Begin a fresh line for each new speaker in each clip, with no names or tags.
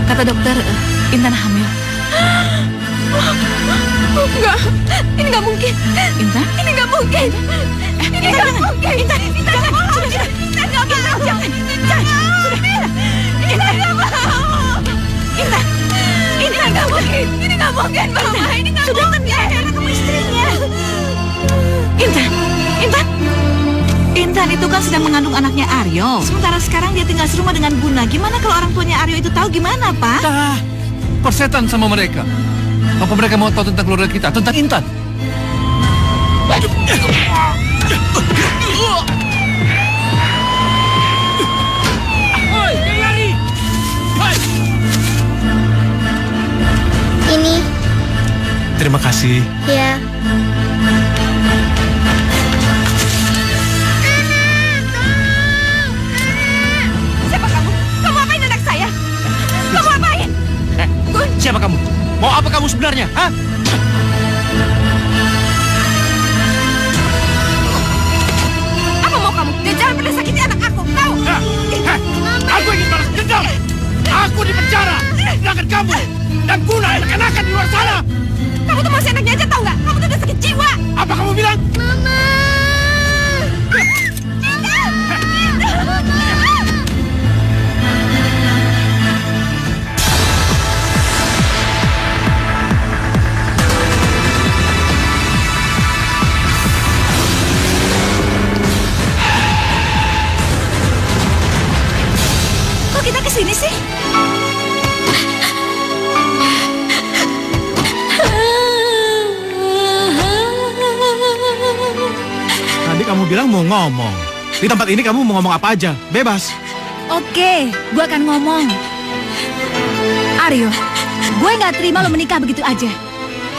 Kata dokter, Intan hamil.
Enggak, ini nggak mungkin.
Intan?
Ini nggak mungkin. Ini nggak mungkin. Intan nggak mau. Intan nggak mau. Jangan. Intan. Intan nggak mau. Intan. Intan nggak mungkin. Ini nggak mungkin, Mama. Ini nggak mungkin. Karena kamu istrinya.
Intan. Intan itu kan sedang mengandung anaknya Aryo. Sementara sekarang dia tinggal serumah dengan Buna. Gimana kalau orang tuanya Aryo itu tahu gimana, Pak?
Persetan sama mereka. Apa mereka mau tahu tentang keluarga kita, tentang Intan?
Ini.
Terima kasih.
Ya.
Siapa kamu? Kamu apain anak saya? Kamu apain? Gun.
Siapa kamu? Mau apa kamu sebenarnya? Hah?
Apa mau kamu? Dia jangan pernah sakiti anak aku. Tahu?
Aku ingin balas dendam. Aku di penjara. Sedangkan kamu dan Buna enak-enakan di luar sana.
Kamu tuh masih anaknya aja, tahu nggak? Kamu tuh udah sakit jiwa.
Apa kamu bilang?
Mama.
Kok kita kesini sih?
Tadi kamu bilang mau ngomong. Di tempat ini kamu mau ngomong apa aja. Bebas.
Oke, gue akan ngomong. Aryo, gue nggak terima lo menikah begitu aja.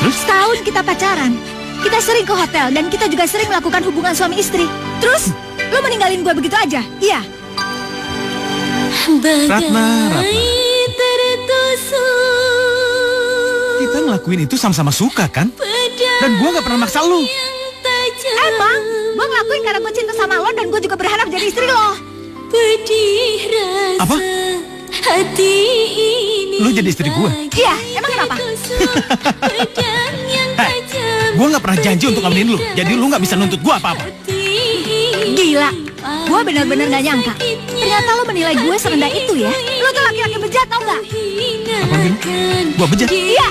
Terus?
Setahun kita pacaran. Kita sering ke hotel dan kita juga sering melakukan hubungan suami istri. Terus, lo meninggalin gue begitu aja? Iya.
Ratna. Kita ngelakuin itu sama-sama suka kan? Dan gue gak pernah maksa lu.
Emang, gue ngelakuin karena gue cinta sama lo dan gue juga berharap jadi istri lo.
Apa? Lu jadi istri gue?
Iya, emang kenapa?
Gue gak pernah janji untuk kawinin lu. Jadi lu gak bisa nuntut gue apa-apa.
Gila, gue benar-benar gak nyangka. Ternyata lo menilai gue serendah itu ya. Lo tuh laki-laki bejat, tau gak?
Apa bilang? Gue bejat?
Iya.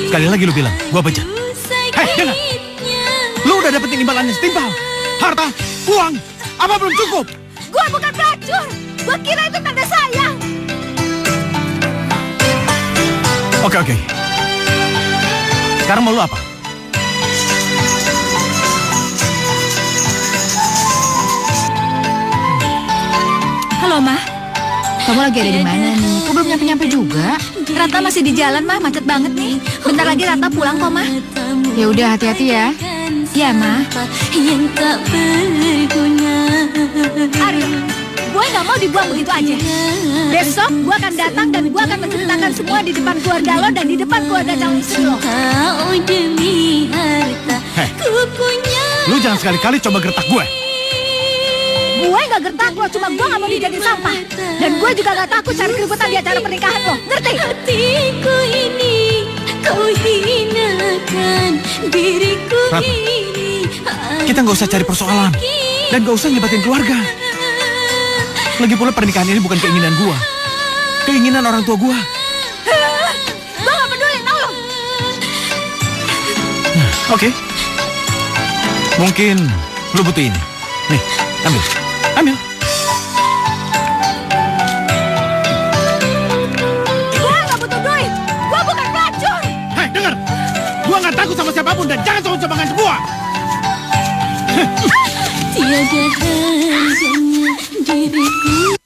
Sekali lagi lu bilang, gue bejat. Hei, dengar. Lu udah dapetin imbalannya setimpal. Harta, uang, apa belum cukup?
Gue bukan pelacur. Gue kira itu tanda sayang.
Oke. Sekarang mau lu apa?
Halo, Ma. Kamu lagi ada di mana nih? Kok belum nyampe-nyampe juga? Rata masih di jalan, Ma. Macet banget nih. Bentar lagi Rata pulang kok, Ma. Ya udah, hati-hati ya. Iya, Ma. Aryo, gue nggak mau dibuang begitu aja. Besok gue akan datang dan gue akan menceritakan semua di depan keluarga lo dan di depan keluarga calon istri lo.
Hei, lu jangan sekali-kali coba gertak gue.
Gue gak gertak lo, cuma gue gak mau dijadiin sampah. Dan gue juga gak takut cari keributan di acara pernikahan lo, ngerti?
Hatiku ini kau hinakan diriku
Ratna,
ini.
kita gak usah cari persoalan. Dan gak usah nyebatin keluarga. Lagi pula pernikahan ini bukan keinginan gue. Keinginan orang tua gue.
Gue gak peduli, tau lo?
Oke. Mungkin lu butuh ini. Nih, ambil.
Gue gak butuh duit. Gue bukan pelacur.
Hei, dengar. Gue gak takut sama siapapun dan jangan sombong-sombongan semua.
Tiada harganya diriku.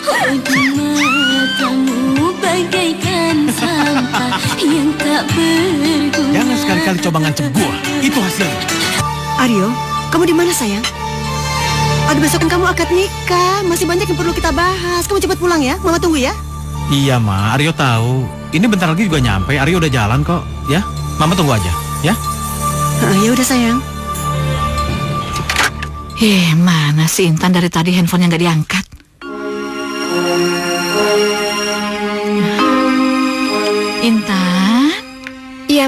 Oh, di matamu bagaikan sampah yang tak berguna.
Jangan sekali-kali coba ngancem gue. Itu hasilnya.
Aryo, kamu di mana sayang? Aduh, besok kan kamu akad nikah. Masih banyak yang perlu kita bahas. Kamu cepat pulang ya. Mama tunggu ya.
Iya, Ma. Aryo tahu. Ini bentar lagi juga nyampe. Aryo udah jalan kok. Ya, Mama tunggu aja. Ya.
Ya udah sayang.
Mana si Intan dari tadi handphonenya nggak diangkat?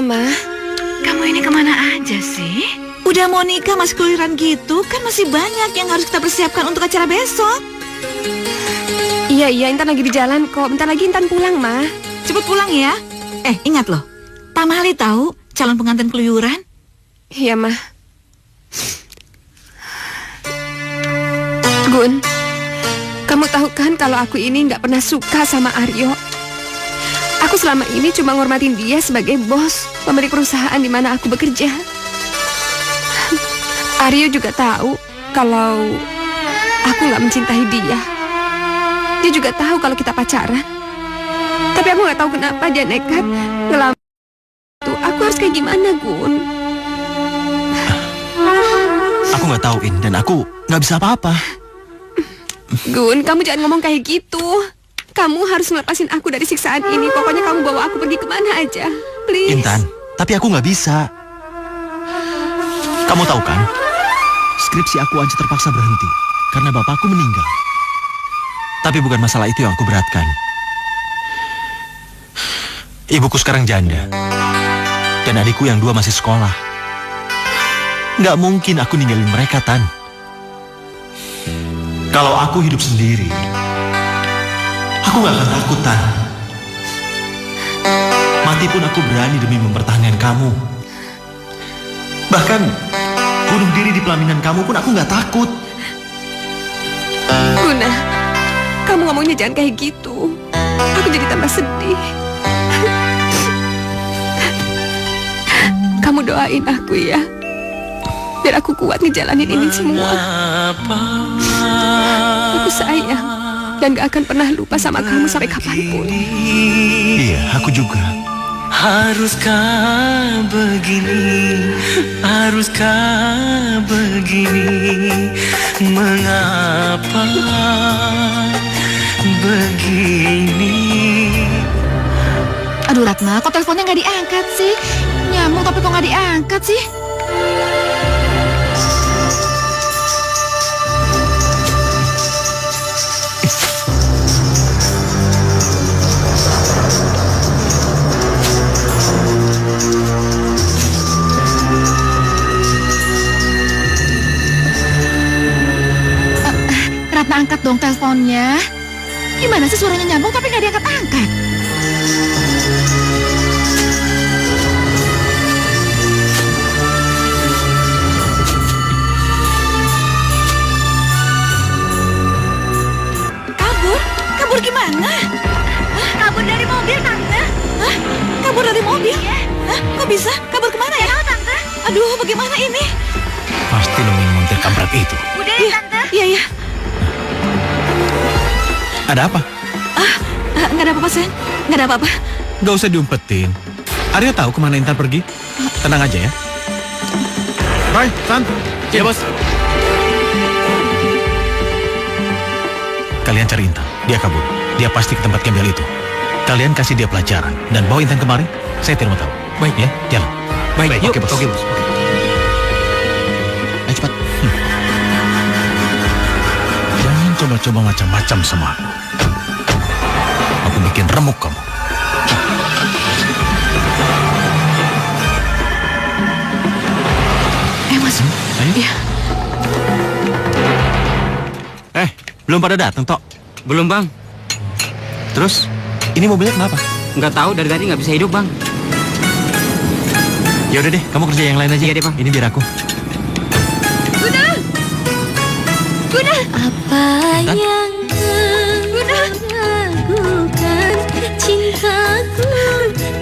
Ma.
Kamu ini kemana aja sih?
Udah mau nikah masih keluyuran gitu, kan masih banyak yang harus kita persiapkan untuk acara besok.
Iya, Intan lagi di jalan kok. Bentar lagi Intan pulang, Ma.
Cepet pulang ya. Ingat loh, Pak Mali tahu calon pengantin keluyuran?
Iya, Ma. Gun, kamu tahu kan kalau aku ini nggak pernah suka sama Aryo. Aku selama ini cuma ngormatin dia sebagai bos, pemilik perusahaan di mana aku bekerja. Aryo juga tahu kalau aku nggak mencintai dia. Dia juga tahu kalau kita pacaran. Tapi aku nggak tahu kenapa dia nekat ngelamar itu. Aku harus kayak gimana, Gun?
Aku nggak tahu, In, dan aku nggak bisa apa-apa.
Gun, kamu jangan ngomong kayak gitu. Kamu harus ngelepasin aku dari siksaan ini. Pokoknya kamu bawa aku pergi kemana aja, please.
Intan, tapi aku nggak bisa. Kamu tahu kan, skripsi aku aja terpaksa berhenti karena bapakku meninggal. Tapi bukan masalah itu yang aku beratkan. Ibuku sekarang janda, dan adikku yang 2 masih sekolah. Nggak mungkin aku ninggalin mereka, Tan. Kalau aku hidup sendiri, aku nggak akan takut, Tan. Mati pun aku berani demi mempertahankan kamu. Bahkan bunuh diri di pelaminan kamu pun aku nggak takut.
Guna, kamu ngomongnya jangan kayak gitu. Aku jadi tambah sedih. Kamu doain aku ya, biar aku kuat ngejalanin ini semua. Aku sayang dan gak akan pernah lupa sama kamu sampai kapanpun.
Iya, aku juga.
Haruskah begini? Haruskah begini? Mengapa begini?
Aduh Ratna, kok teleponnya nggak diangkat sih? Nyambung tapi kok nggak diangkat sih? Ratna, angkat dong teleponnya. Gimana sih suaranya nyambung tapi nggak diangkat-angkat?
Kabur gimana?
Kabur dari mobil, Tante.
Hah? Kabur dari mobil? Hah? Kok bisa? Kabur kemana ya?
Tante.
Aduh, bagaimana ini?
Pasti nemuin montir kampret itu.
Udah
Iya,
Tante.
iya.
Ada apa?
Nggak ada apa-apa, Sen. Nggak ada apa-apa.
Gak usah diumpetin. Aryo tahu kemana Intan pergi. Tenang aja ya. Roy, Tan.
Iya, Bos.
Kalian cari Intan. Dia kabur. Dia pasti ke tempat gembel itu. Kalian kasih dia pelajaran dan bawa Intan kemari. Saya tidak mau tahu. Baik ya, jalan. Baik,
Yuk,
oke bos.
oke, Bos.
Ayo cepat. Jangan coba-coba macam-macam sama aku. Aku bikin remuk kamu.
Mas.
Ayo.
Iya.
Belum pada datang, Tok.
Belum, Bang.
Terus, ini mobilnya kenapa?
Nggak tahu, dari tadi nggak bisa hidup, Bang.
Ya udah deh, kamu kerja yang lain aja.
Iya deh, Bang.
Ini biar aku.
Guna. Apa
Intan?
yang meragukan cintaku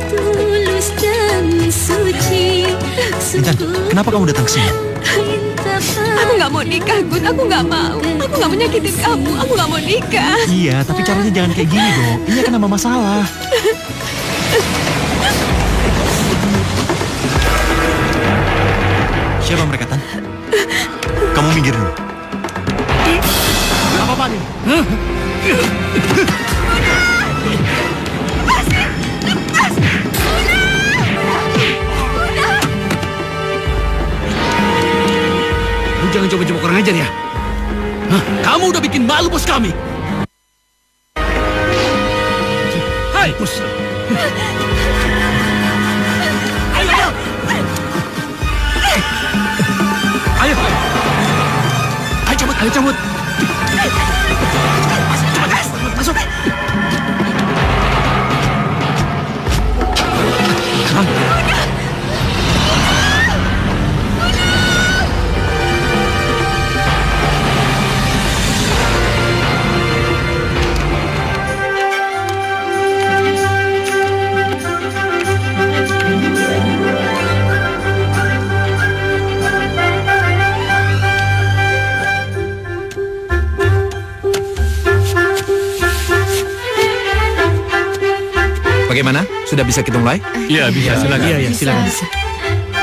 tulus dan suci.
Intan, kenapa kamu datang ke sini?
Aku nggak mau nikah, Gun. Aku nggak mau. Aku nggak mau nyakitin kamu. Aku nggak mau nikah.
Iya, tapi caranya jangan kayak gini dong. Ini akan nambah masalah. Siapa mereka, Tan? Kamu minggir dulu. Apa-apa nih?
Lu jangan coba-coba kurang ajar ya. Hah? Kamu udah bikin malu bos kami. Hai, bos. Ayo Ayo cabut. Masuk.
Bagaimana? Sudah bisa kita mulai?
Iya, bisa. Silakan. Iya, silakan.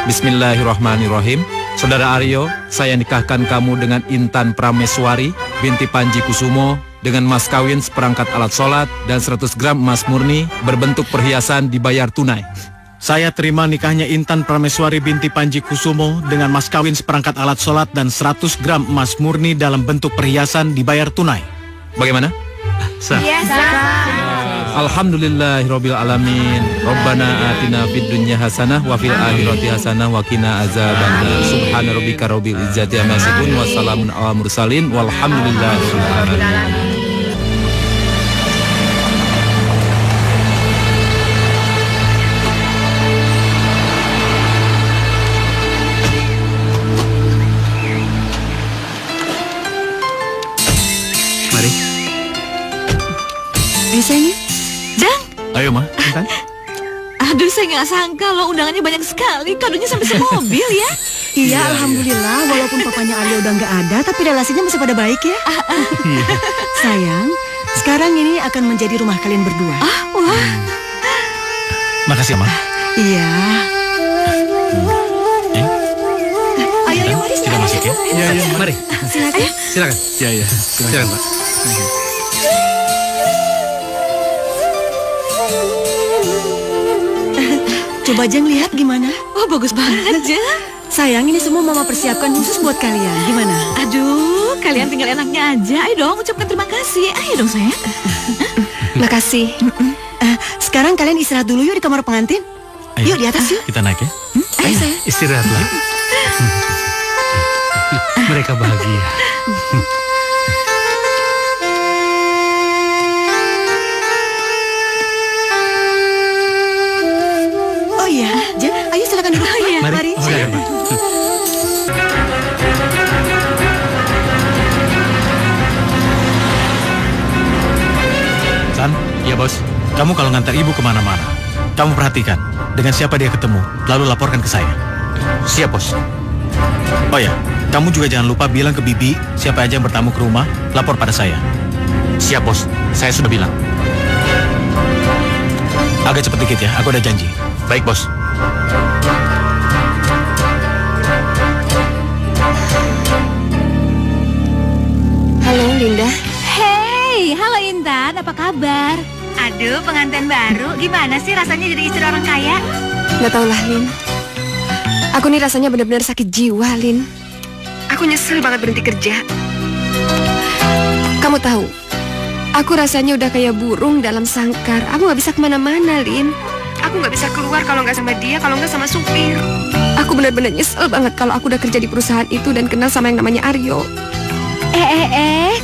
Bismillahirrahmanirrahim. Saudara Aryo, saya nikahkan kamu dengan Intan Prameswari binti Panji Kusumo dengan mas kawin seperangkat alat sholat dan 100 gram emas murni berbentuk perhiasan dibayar tunai.
Saya terima nikahnya Intan Prameswari binti Panji Kusumo dengan mas kawin seperangkat alat sholat dan 100 gram emas murni dalam bentuk perhiasan dibayar tunai.
Bagaimana?
Sah.
Alhamdulillahirabbil alamin. Rabbana atina fid dunya hasanah wa fil akhirati hasanah wa qina azabannar. Subhana rabbika rabbil izzati amma yasifun wa salamun alal mursalin walhamdulillahirabbil alamin.
Mari.
Bisa ini?
Jang,
Ayo, Ma. Intan.
aduh saya nggak sangka loh undangannya banyak sekali. Kadonya sampai semobil ya.
Iya, alhamdulillah. Walaupun papanya Aryo udah nggak ada, tapi relasinya masih pada baik ya. Sayang, sekarang ini akan menjadi rumah kalian berdua.
Wah,
Makasih, Ma.
Iya.
ayo mari
Kita masuk ya.
Iya, iya. Mari.
Silakan.
Silakan. Iya, iya. Silakan, Pak.
Coba Jeng lihat gimana.
Oh bagus banget Jang.
Sayang, ini semua mama persiapkan khusus buat kalian. Gimana?
Aduh, kalian tinggal enaknya aja. Ayo dong, ucapkan terima kasih. Ayo dong sayang.
Makasih.
Sekarang kalian istirahat dulu yuk di kamar pengantin.
Ayo.
Yuk di atas yuk.
Kita naik ya.
Ayo sayang.
Istirahatlah. Mereka bahagia.
Oh iya, Jeng, ayo silakan duduk.
Mari. Silakan, Pak.
San,
Iya, Bos.
kamu kalau ngantar ibu kemana-mana, kamu perhatikan dengan siapa dia ketemu, lalu laporkan ke saya.
Siap, Bos.
Oh ya, kamu juga jangan lupa bilang ke Bibi siapa aja yang bertamu ke rumah, lapor pada saya.
Siap, Bos. Saya sudah bilang.
Agak cepat dikit ya, aku udah janji.
Baik, Bos.
Halo, Linda.
Hey, halo Intan, apa kabar?
Aduh, pengantin baru. Gimana sih rasanya jadi istri orang kaya?
Gak tau lah, Lin. Aku nih rasanya benar-benar sakit jiwa, Lin. Aku nyesel banget berhenti kerja. Kamu tahu, aku rasanya udah kayak burung dalam sangkar. Aku gak bisa kemana-mana, Lin. Aku gak bisa keluar kalau nggak sama dia, kalau nggak sama supir. Aku benar-benar nyesel banget kalau aku udah kerja di perusahaan itu dan kenal sama yang namanya Aryo.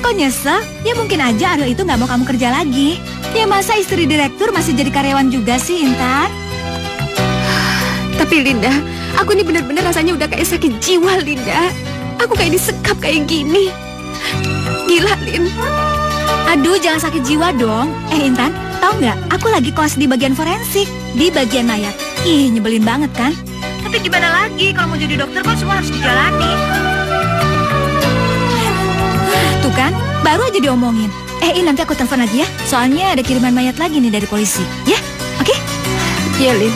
Kok nyesel? Ya mungkin aja Aryo itu nggak mau kamu kerja lagi. Ya masa istri direktur masih jadi karyawan juga sih, Intan?
Tapi Linda, aku ini benar-benar rasanya udah kayak sakit jiwa, Linda. Aku kayak disekap kayak gini. Gila, Lin.
Aduh, jangan sakit jiwa dong. Intan, tahu nggak? Aku lagi kos di bagian forensik, di bagian mayat. Ih, nyebelin banget kan?
Tapi gimana lagi? Kalau mau jadi dokter kan semua harus dijalani.
Tuh kan, baru aja diomongin. Nanti aku telepon lagi ya. Soalnya ada kiriman mayat lagi nih dari polisi. Ya, oke?
Iya, Lin.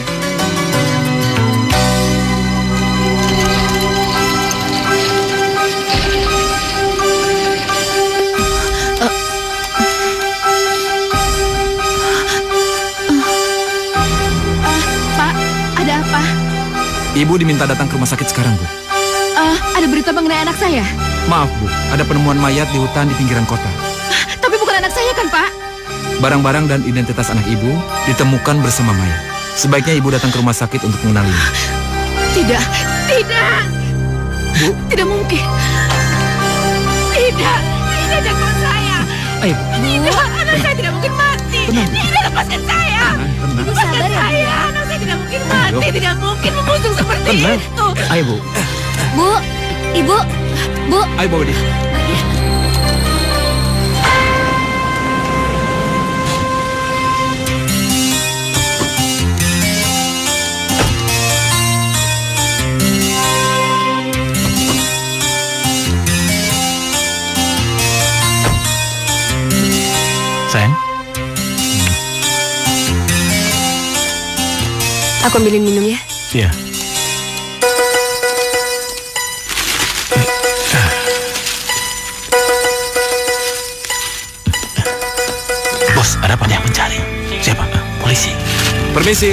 Pak, ada apa?
Ibu diminta datang ke rumah sakit sekarang, Bu.
Ada berita mengenai anak saya.
Maaf, Bu. Ada penemuan mayat di hutan di pinggiran kota.
Tapi bukan anak saya kan, Pak?
Barang-barang dan identitas anak Ibu ditemukan bersama mayat. Sebaiknya Ibu datang ke rumah sakit untuk mengenalinya.
Tidak.
Bu,
Tidak mungkin.
Tidak, jangan saya.
Ayo,
Tidak, anak saya tidak mungkin mati. Tidak, lepaskan saya. Lepaskan saya. Anak saya tidak mungkin mati. Tidak mungkin membusuk seperti itu.
Ayo, Bu.
Bu, Ibu, Bu.
Ayo bawa dia.
Sayang,
Aku ambilin minum ya.
iya. Bos, ada apa dia mencari? Siapa? Polisi.
Permisi.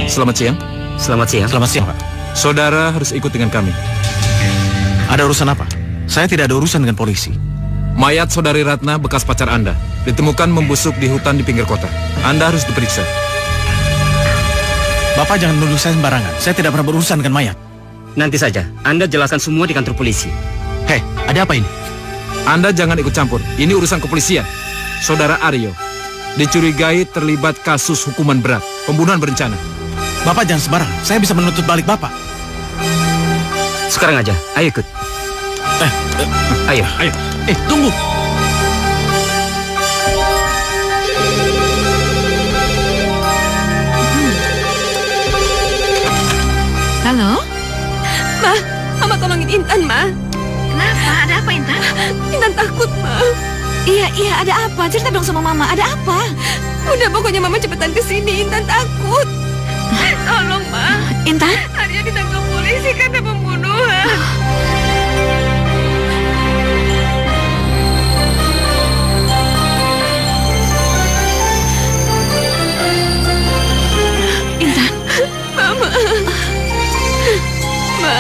Selamat siang.
Selamat siang.
Selamat siang, Pak.
Saudara harus ikut dengan kami.
Ada urusan apa? Saya tidak ada urusan dengan polisi.
Mayat saudari Ratna, bekas pacar Anda, ditemukan membusuk di hutan di pinggir kota. Anda harus diperiksa.
Bapak jangan nuduh saya sembarangan. Saya tidak pernah berurusan dengan mayat.
Nanti saja. Anda jelaskan semua di kantor polisi.
Hei, ada apa ini?
Anda jangan ikut campur. Ini urusan kepolisian. Saudara Aryo dicurigai terlibat kasus hukuman berat, pembunuhan berencana.
Bapak jangan sembarangan. Saya bisa menuntut balik Bapak.
Sekarang aja. Ayo ikut. Ayo.
Ayo. Tunggu.
Halo?
Ma, Mama tolongin Intan, Ma.
Kenapa? Ada apa, Intan?
Intan takut, Ma.
Iya, ada apa? Cerita dong sama Mama, ada apa?
Udah, pokoknya Mama cepetan kesini. Intan takut. Tolong, Ma.
Intan?
Arya ditangkap polisi karena pembunuhan.
Intan?
Mama. Ma.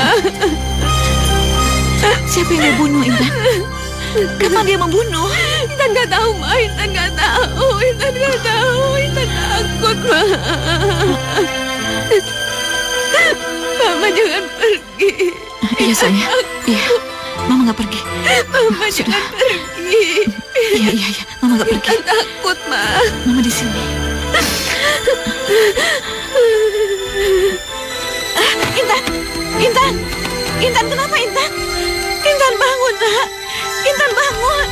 Siapa yang dia bunuh, Intan? Kapan dia membunuh?
Intan nggak tahu, Ma. Intan nggak tahu. Intan nggak tahu. Intan takut, Ma. Mama jangan pergi.
Iya, sayang. Iya. Mama nggak pergi.
Mama jangan pergi.
Iya. Mama nggak pergi.
Intan takut, Ma.
Mama di sini. Intan, kenapa Intan? Intan bangun, Nak. Intan bangun.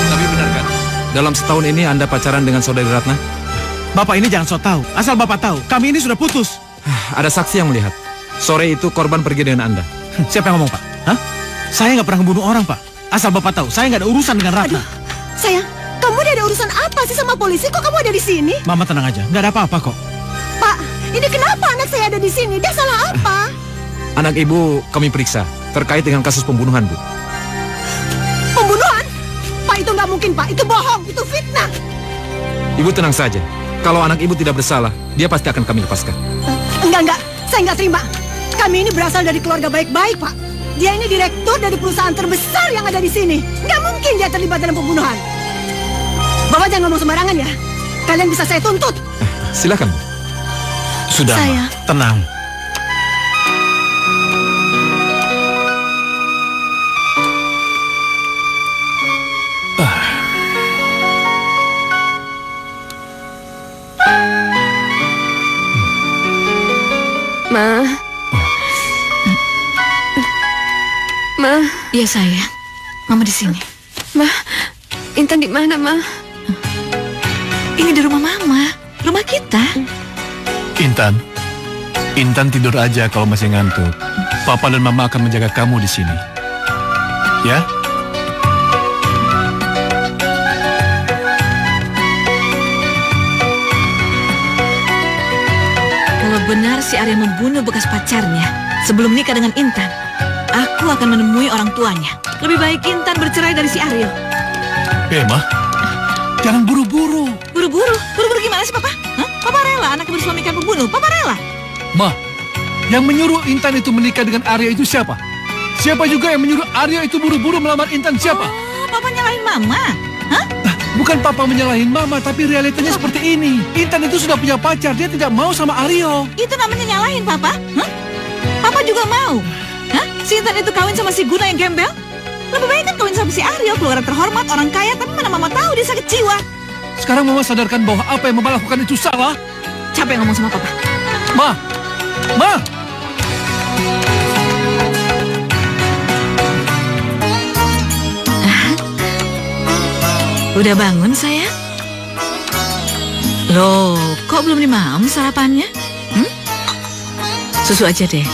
Tapi benarkah? Dalam setahun ini Anda pacaran dengan saudari Ratna?
Bapak ini jangan sok tahu. Asal Bapak tahu, kami ini sudah putus.
Ada saksi yang melihat. Sore itu korban pergi dengan Anda.
Siapa yang ngomong, Pak? Hah? Saya nggak pernah membunuh orang, Pak. Asal Bapak tahu, saya nggak ada urusan dengan Ratna.
Sayang, kamu udah ada urusan apa sih sama polisi? Kok kamu ada di sini?
Mama tenang aja, nggak ada apa-apa kok.
Pak, ini kenapa anak saya ada di sini? Dia salah apa?
Anak ibu kami periksa terkait dengan kasus pembunuhan, Bu.
Pembunuhan? Pak, itu nggak mungkin, Pak. Itu bohong, itu fitnah.
Ibu tenang saja. Kalau anak ibu tidak bersalah, dia pasti akan kami lepaskan.
Enggak. Saya nggak terima. Kami ini berasal dari keluarga baik-baik, Pak. Dia ini direktur dari perusahaan terbesar yang ada di sini. Nggak mungkin dia terlibat dalam pembunuhan. Bapak jangan ngomong sembarangan ya. Kalian bisa saya tuntut.
Silakan, Bu.
Sudah, Ma.
Sayang.
Tenang.
Ma. Ma.
Iya, sayang. Mama di sini.
Ma. Intan di mana, Ma?
Ini di rumah Mama. Rumah kita.
Intan tidur aja kalau masih ngantuk. Papa dan Mama akan menjaga kamu di sini. Ya?
Kalau benar si Arya membunuh bekas pacarnya sebelum nikah dengan Intan, aku akan menemui orang tuanya. Lebih baik Intan bercerai dari si Aryo.
Ma, jangan buru-buru.
Buru-buru? Buru-buru gimana sih, Papa? Hah? Papa rela anaknya bersuamikan pembunuh? Papa rela?
Ma, yang menyuruh Intan itu menikah dengan Arya itu siapa? Siapa juga yang menyuruh Arya itu buru-buru melamar Intan siapa?
Oh, Papa nyalahin Mama? Hah?
Bukan papa menyalahin mama, tapi realitanya seperti ini. Intan itu sudah punya pacar, dia tidak mau sama Aryo.
Itu namanya nyalahin papa? Hah? Papa juga mau? Hah? Si Intan itu kawin sama si Guna yang gembel? Lebih baik kan kawin sama si Aryo, keluarga terhormat, orang kaya, tapi mana mama tahu dia sakit jiwa.
Sekarang mama sadarkan bahwa apa yang mama lakukan itu salah.
Capek ngomong sama papa.
Ma!
Udah bangun sayang? Loh, kok belum dimam sarapannya? Susu aja deh,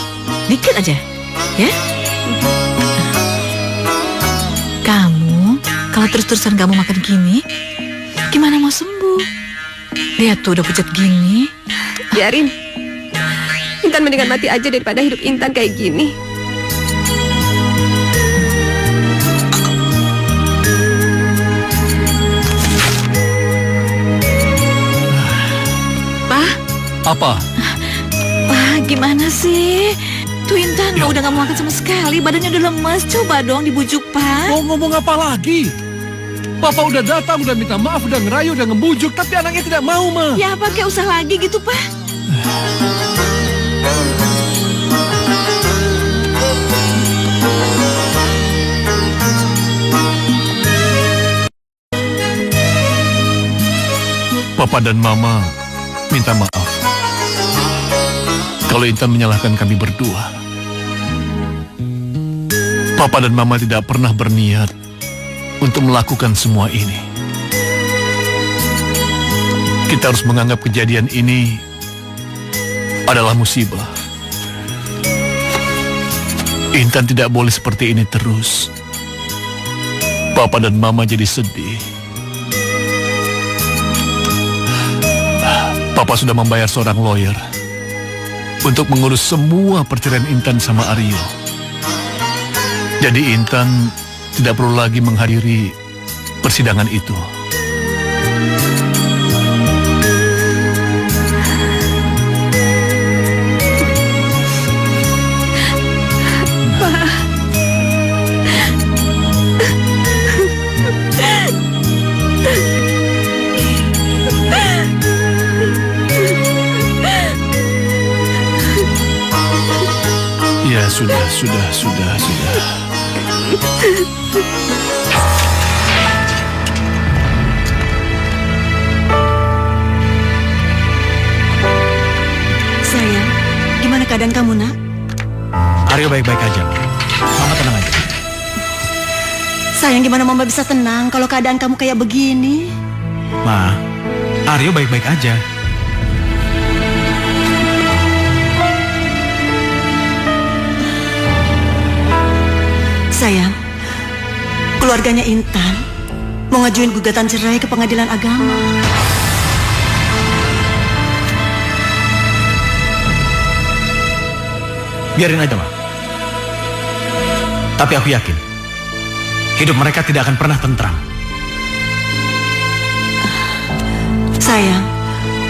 dikit aja, ya? Kamu, kalau terus-terusan kamu makan gini, gimana mau sembuh? Lihat tuh udah pucat gini.
Biarin. Intan mendingan mati aja daripada hidup Intan kayak gini.
Apa?
Wah, gimana sih? Tuh Intan udah gak mau makan sama sekali, badannya udah lemes. Coba dong dibujuk, Pak.
Mau ngomong apa lagi? Papa udah datang, udah minta maaf, udah ngerayu, udah ngebujuk, tapi anaknya tidak mau, Ma.
Ya pakai usah lagi gitu, Pak.
Papa dan Mama minta maaf kalau Intan menyalahkan kami berdua. Papa dan Mama tidak pernah berniat untuk melakukan semua ini. Kita harus menganggap kejadian ini adalah musibah. Intan tidak boleh seperti ini terus. Papa dan Mama jadi sedih. Papa sudah membayar seorang lawyer untuk mengurus semua perceraian Intan sama Aryo. Jadi Intan tidak perlu lagi menghadiri persidangan itu. Ya, sudah.
Sayang, gimana keadaan kamu, Nak?
Aryo baik-baik aja. Mama tenang aja.
Sayang, gimana Mama bisa tenang kalau keadaan kamu kayak begini?
Ma, Aryo baik-baik aja.
Sayang, keluarganya Intan mau ngajuin gugatan cerai ke pengadilan agama.
Biarin aja, Ma. Tapi aku yakin hidup mereka tidak akan pernah tentram.
Sayang,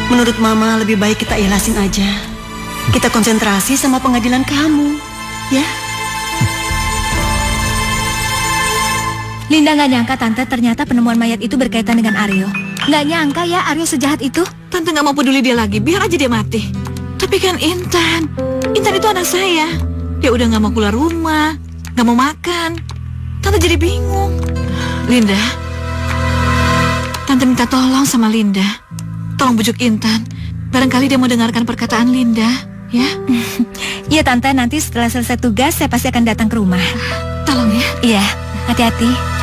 menurut Mama lebih baik kita ikhlasin aja. Kita konsentrasi sama pengadilan kamu, ya?
Linda nggak nyangka Tante ternyata penemuan mayat itu berkaitan dengan Aryo. Nggak nyangka ya Aryo sejahat itu.
Tante gak mau peduli dia lagi, biar aja dia mati. Tapi kan Intan itu anak saya. Dia udah gak mau keluar rumah, gak mau makan. Tante jadi bingung. Linda, Tante minta tolong sama Linda. Tolong bujuk Intan. Barangkali dia mau dengarkan perkataan Linda, ya?
Iya Tante, nanti setelah selesai tugas saya pasti akan datang ke rumah.
Tolong ya.
Iya, hati-hati.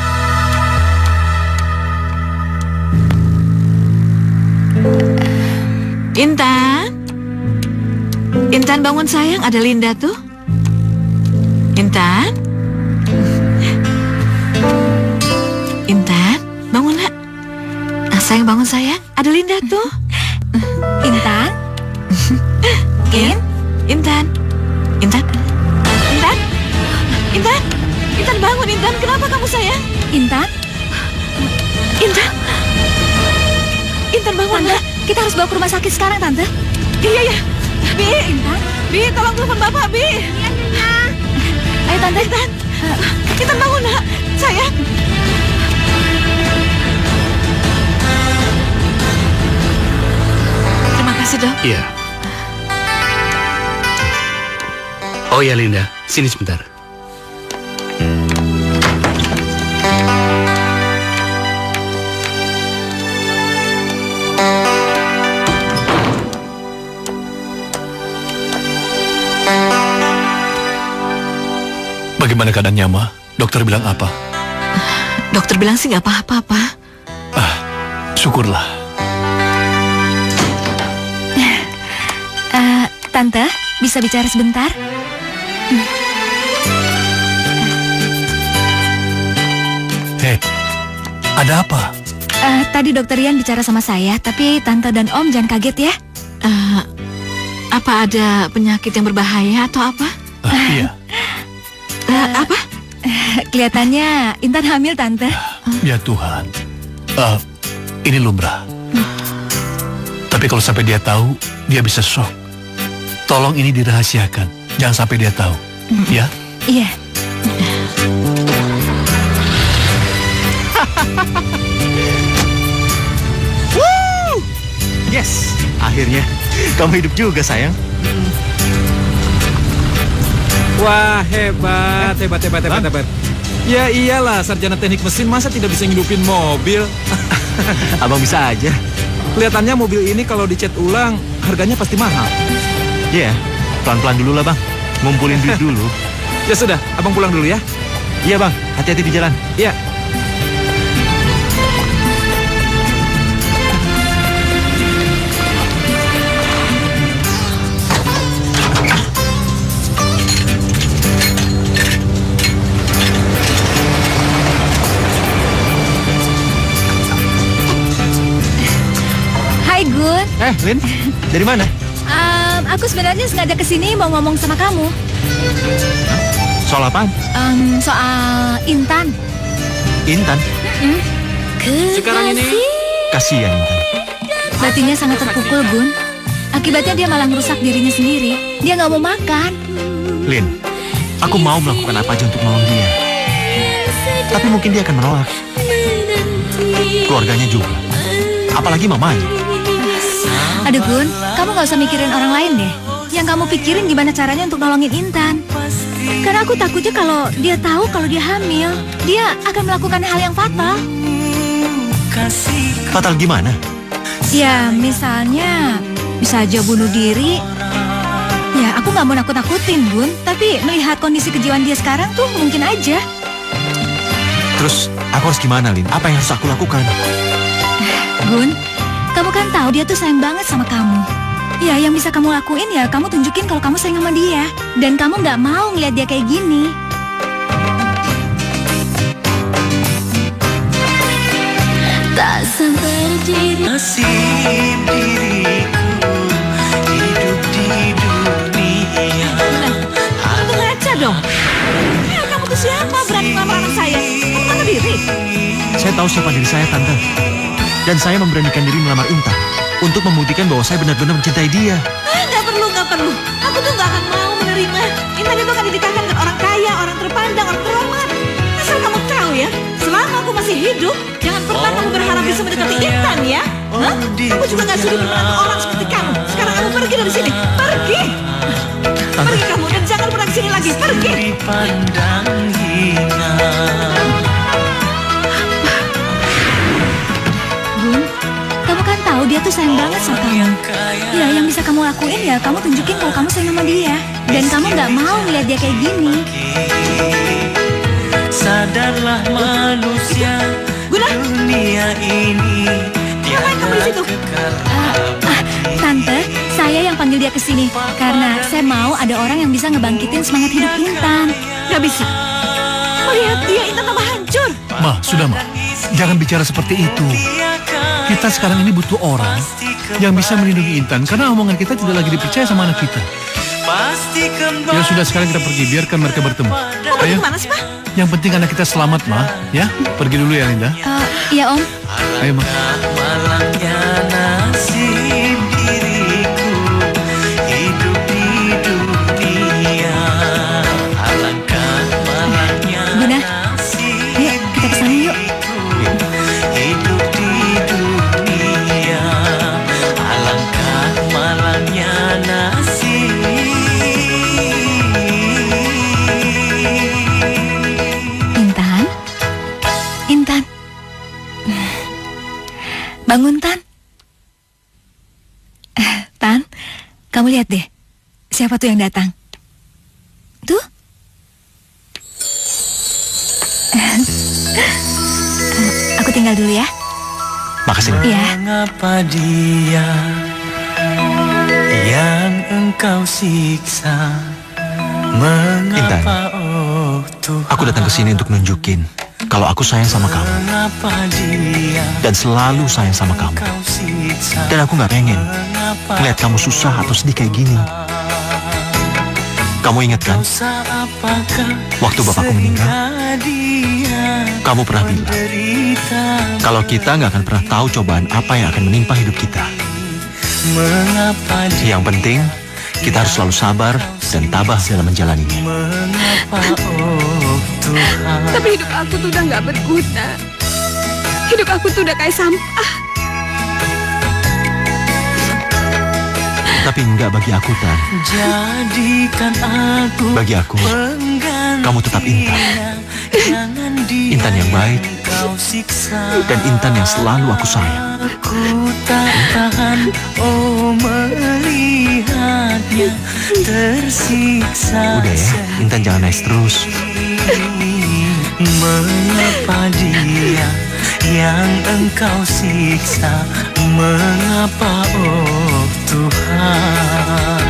Intan bangun sayang, ada Linda tuh. Intan bangun nak. Sayang bangun sayang, ada Linda tuh.
Intan
Intan bangun Intan, kenapa kamu sayang?
Intan
bangun
Tante,
nak.
kita harus bawa ke rumah sakit sekarang Tante.
Iya Bi, tolong telepon Bapak Bi. Iya.
Ayo Tante.
Intan bangun nak, sayang. kasih, Dok.
Iya. Oh ya Linda, sini sebentar.
Bagaimana keadaannya, Ma? Dokter bilang apa?
Dokter bilang sih nggak apa-apa, Pak.
Syukurlah.
Tante, bisa bicara sebentar?
Hei, ada apa?
Tadi Dokter Rian bicara sama saya, tapi Tante dan Om jangan kaget ya.
Apa ada penyakit yang berbahaya atau apa?
Iya.
Apa?
Kelihatannya Intan hamil, Tante.
Ya Tuhan. Ini lumrah. Tapi kalau sampai dia tahu, dia bisa shock. Tolong ini dirahasiakan. Jangan sampai dia tahu. Ya?
Iya.
Yes, akhirnya kamu hidup juga, sayang.
Wah, hebat. Ya iyalah, sarjana teknik mesin masa tidak bisa ngidupin mobil.
Abang bisa aja.
Kelihatannya mobil ini kalau dicat ulang, harganya pasti mahal.
Iya, pelan-pelan dulu lah, Bang. Ngumpulin duit dulu.
Ya sudah, abang pulang dulu ya.
Iya, Bang. Hati-hati di jalan.
Iya.
Hai Gun.
Lin, dari mana?
Aku sebenarnya sengaja kesini mau ngomong sama kamu.
Soal apaan?
Soal Intan.
Intan?
Sekarang ini
Kasihan Intan.
Batinnya sangat terpukul, Gun. Akibatnya dia malah merusak dirinya sendiri. Dia nggak mau makan.
Lin, aku mau melakukan apa aja untuk nolong dia. Tapi mungkin dia akan menolak. Keluarganya juga. Apalagi mamanya.
Aduh Gun, kamu gak usah mikirin orang lain deh. Yang kamu pikirin gimana caranya untuk nolongin Intan. Karena aku takutnya kalau dia tahu kalau dia hamil, dia akan melakukan hal yang fatal.
Fatal gimana?
Ya misalnya bisa aja bunuh diri. Ya aku gak mau nakut-nakutin Gun, tapi melihat kondisi kejiwaan dia sekarang tuh mungkin aja.
Terus aku harus gimana, Lin? Apa yang harus aku lakukan?
Gun, kamu kan tahu dia tuh sayang banget sama kamu. Ya, yang bisa kamu lakuin ya kamu tunjukin kalau kamu sayang sama dia. Dan kamu nggak mau ngeliat dia kayak gini.
Tak seperti nasib diriku hidup di dunia.
Kamu ngaca dong. Ya, kamu tuh siapa berani ngelamar anak saya? Kamu tahu diri?
Saya tahu siapa diri saya, Tante. Dan saya memberanikan diri melamar Intan untuk membuktikan bahwa saya benar-benar mencintai dia.
Nggak perlu. Aku tuh nggak akan mau menerima. Intan itu akan dinikahkan dengan orang kaya, orang terpandang, orang terhormat. Asal kamu tahu ya, selama aku masih hidup, jangan pernah kamu berharap bisa mendekati Intan ya. Hah? Aku juga nggak sudi bermenang orang seperti kamu. Sekarang kamu pergi dari sini. Pergi. Pergi kamu dan jangan pernah kesini lagi. Pergi.
Dipandang hina.
Gun, kamu kan tahu dia tuh sayang banget sama kamu. Ya, yang bisa kamu lakuin ya kamu tunjukin kalau kamu sayang sama dia. Dan kamu nggak mau ngeliat dia kayak gini.
Sadarlah manusia, dunia ini tiada kekal abadi.
Tante, saya yang panggil dia ke sini karena saya mau ada orang yang bisa ngebangkitin semangat hidup Intan.
Gak bisa. Melihat dia Intan tambah hancur.
Ma, sudah Ma. Jangan bicara seperti itu. Kita sekarang ini butuh orang yang bisa melindungi Intan karena omongan kita tidak lagi dipercaya sama anak kita. Ya sudah, sekarang kita pergi, biarkan mereka bertemu. Ayo.
Kemana sih, Pak?
Yang penting anak kita selamat, Ma. Ya, pergi dulu ya, Linda.
Iya, Om.
Ayo, Ma.
Malangnya nasib diriku hidup di dunia. Alangkah malangnya
Guna,
nasib
yuk kita kesana yuk.
hidup di dunia. Alangkah malangnya
Bangun, Tan. Tan, kamu lihat deh. Siapa tuh yang datang? Tuh. Aku tinggal dulu ya.
Makasih.
Iya.
Mengapa dia yang engkau siksa? Mengapa oh Tuhan?
Aku datang ke sini untuk nunjukin kalau aku sayang sama kamu.
Mengapa dia
Dan selalu sayang sama kamu.
engkau siksa?
Dan aku gak pengen ngeliat kamu susah atau sedih kayak gini. Kamu ingat kan? Waktu bapakku meninggal, kamu pernah bilang kalau kita nggak akan pernah tahu cobaan apa yang akan menimpa hidup kita. Yang penting kita harus selalu sabar dan tabah dalam menjalaninya.
Tapi hidup aku tuh udah nggak berguna. Hidup aku tuh udah kayak sampah.
Tapi enggak bagi aku, Tan.
Jadikan aku
Bagi aku, kamu tetap Intan. Intan yang baik dan Intan yang selalu aku sayang.
Aku tak tahan, oh melihatnya tersiksa.
Udah ya, Intan jangan nangis terus.
Mengapa dia yang engkau siksa? Mengapa oh Tuhan?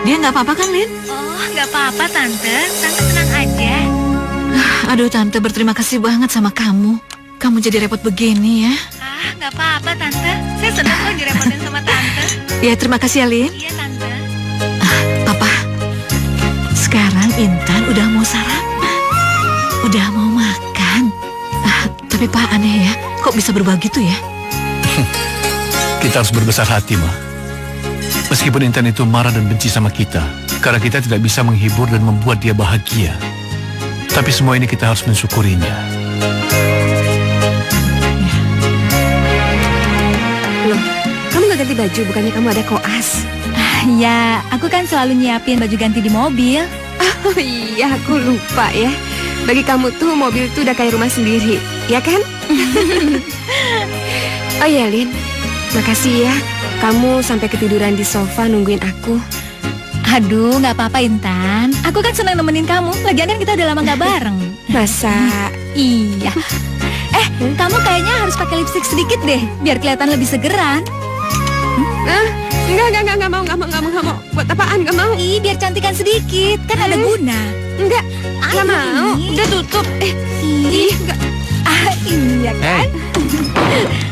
Dia nggak apa-apa kan, Lin?
Oh, nggak apa-apa, Tante. Tante tenang aja.
Aduh, Tante berterima kasih banget sama kamu. Kamu jadi repot begini ya.
Ah, nggak apa-apa, Tante. Saya senang loh direpotin sama Tante.
Ya, terima kasih ya, Lin.
Iya, Tante.
Papa, sekarang Intan udah mau sarapan. Udah mau makan. Tapi Pak, aneh ya. Kok bisa berubah gitu ya?
Kita harus berbesar hati, Ma. Meskipun Intan itu marah dan benci sama kita, karena kita tidak bisa menghibur dan membuat dia bahagia. Tapi semua ini kita harus mensyukurinya.
Loh, kamu gak ganti baju, bukannya kamu ada koas?
Ya, aku kan selalu nyiapin baju ganti di mobil.
Oh iya, aku lupa ya. Bagi kamu tuh mobil tuh udah kayak rumah sendiri, ya kan? Oh iya, Lin. Makasih ya. Kamu sampai ketiduran di sofa nungguin aku.
Aduh, nggak apa-apa Intan. Aku kan senang nemenin kamu. Lagian kan kita udah lama nggak bareng.
Masa?
Iya. Kamu kayaknya harus pakai lipstik sedikit deh, biar kelihatan lebih segeran.
Enggak mau. Buat apaan? Enggak mau.
Ih, biar cantikan sedikit. Kan ada guna.
Enggak mau. Udah tutup. Enggak.
Iya kan?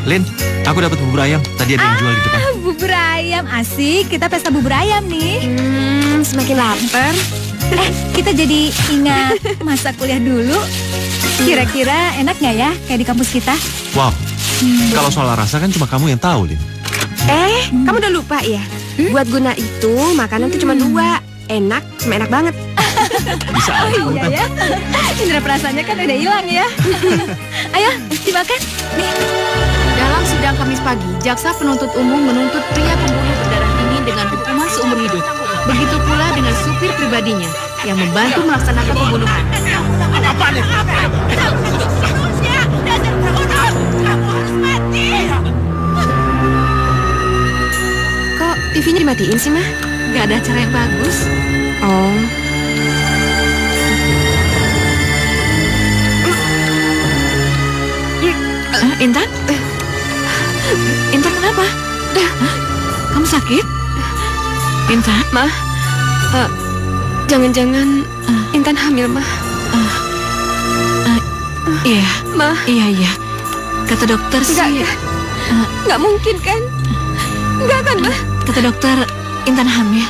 Lin, aku dapat bubur ayam. Tadi ada yang jual di depan.
Bubur ayam, asik. Kita pesta bubur ayam nih.
Semakin lapar.
Kita jadi ingat masa kuliah dulu. Kira-kira enak nggak ya kayak di kampus kita?
Wow, kalau soal rasa kan cuma kamu yang tahu, Lin.
Kamu udah lupa ya? Buat guna itu makanan tuh cuma 2. Enak, cuma enak banget.
Bisa aja.
Iya ya. Indra perasaannya kan udah hilang ya. Ayo, dimakan. Nih.
Dalam sidang Kamis pagi, jaksa penuntut umum menuntut pria pembunuh berdarah ini dengan hukuman seumur hidup. Begitu pula dengan supir pribadinya yang membantu melaksanakan pembunuhan.
Apa nih?
Kok TV-nya dimatiin sih, Mah?
Gak ada acara yang bagus.
Oh.
Intan? Intan kenapa? Kamu sakit? Intan?
Ma, jangan-jangan Intan hamil, Ma.
Iya.
Ma.
Iya. Kata dokter sih.
Nggak mungkin kan? Nggak kan, Ma?
Kata dokter, Intan hamil.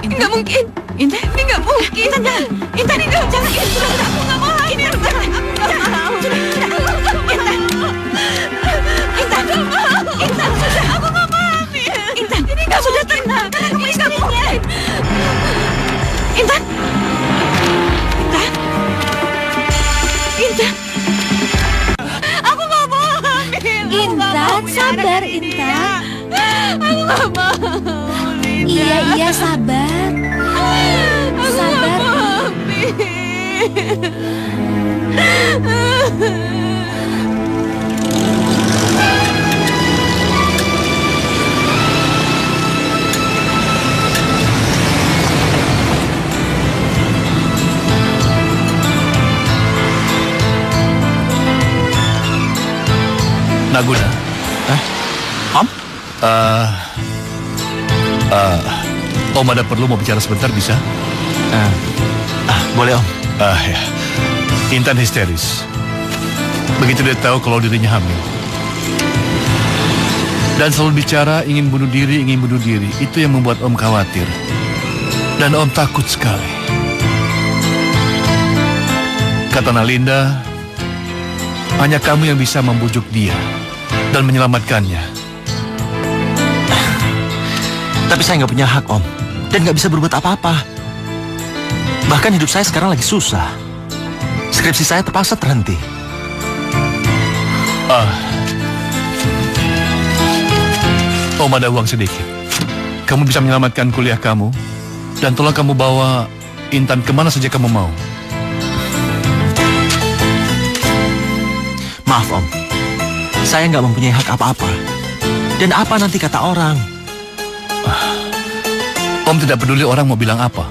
Nggak mungkin.
Intan?
Ini nggak mungkin.
Intan, jangan. Sudah, aku nggak mau. Ini jangan. Aku nggak mau. Intan, sudah. Aku nggak mau hamil. Intan, ini nggak sudah tenang. Ini nggak mungkin. Intan. Aku nggak mau hamil.
Intan, sabar Intan.
Aku nggak mau.
Iya, sabar. Sabar.
Naguna.
Om?
Om ada perlu mau bicara sebentar, bisa?
Boleh, Om.
Ya. Intan histeris. Begitu dia tahu kalau dirinya hamil. Dan selalu bicara ingin bunuh diri. Itu yang membuat Om khawatir. Dan Om takut sekali. Kata Nalinda, hanya kamu yang bisa membujuk dia dan menyelamatkannya.
Tapi saya nggak punya hak, Om. Dan nggak bisa berbuat apa-apa. Bahkan hidup saya sekarang lagi susah. Skripsi saya terpaksa terhenti.
Om ada uang sedikit. Kamu bisa menyelamatkan kuliah kamu. Dan tolong kamu bawa Intan kemana saja kamu mau.
Maaf, Om. Saya nggak mempunyai hak apa-apa. Dan apa nanti kata orang?
Om tidak peduli orang mau bilang apa.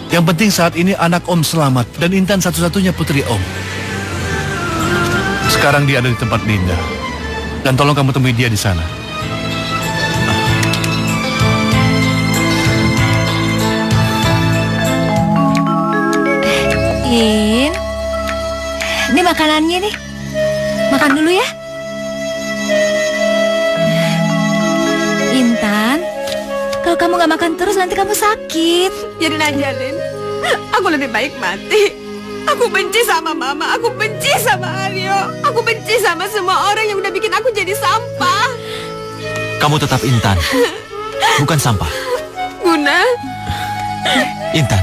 Yang penting saat ini anak Om selamat dan Intan satu-satunya putri Om. Sekarang dia ada di tempat Linda. Dan tolong kamu temui dia di sana.
Ini makanannya nih. Makan dulu ya. Intan, kalau kamu nggak makan terus nanti kamu sakit.
Jadi Najalin, aku lebih baik mati. Aku benci sama Mama, aku benci sama Aryo, aku benci sama semua orang yang udah bikin aku jadi sampah.
Kamu tetap Intan, bukan sampah.
Guna.
Intan.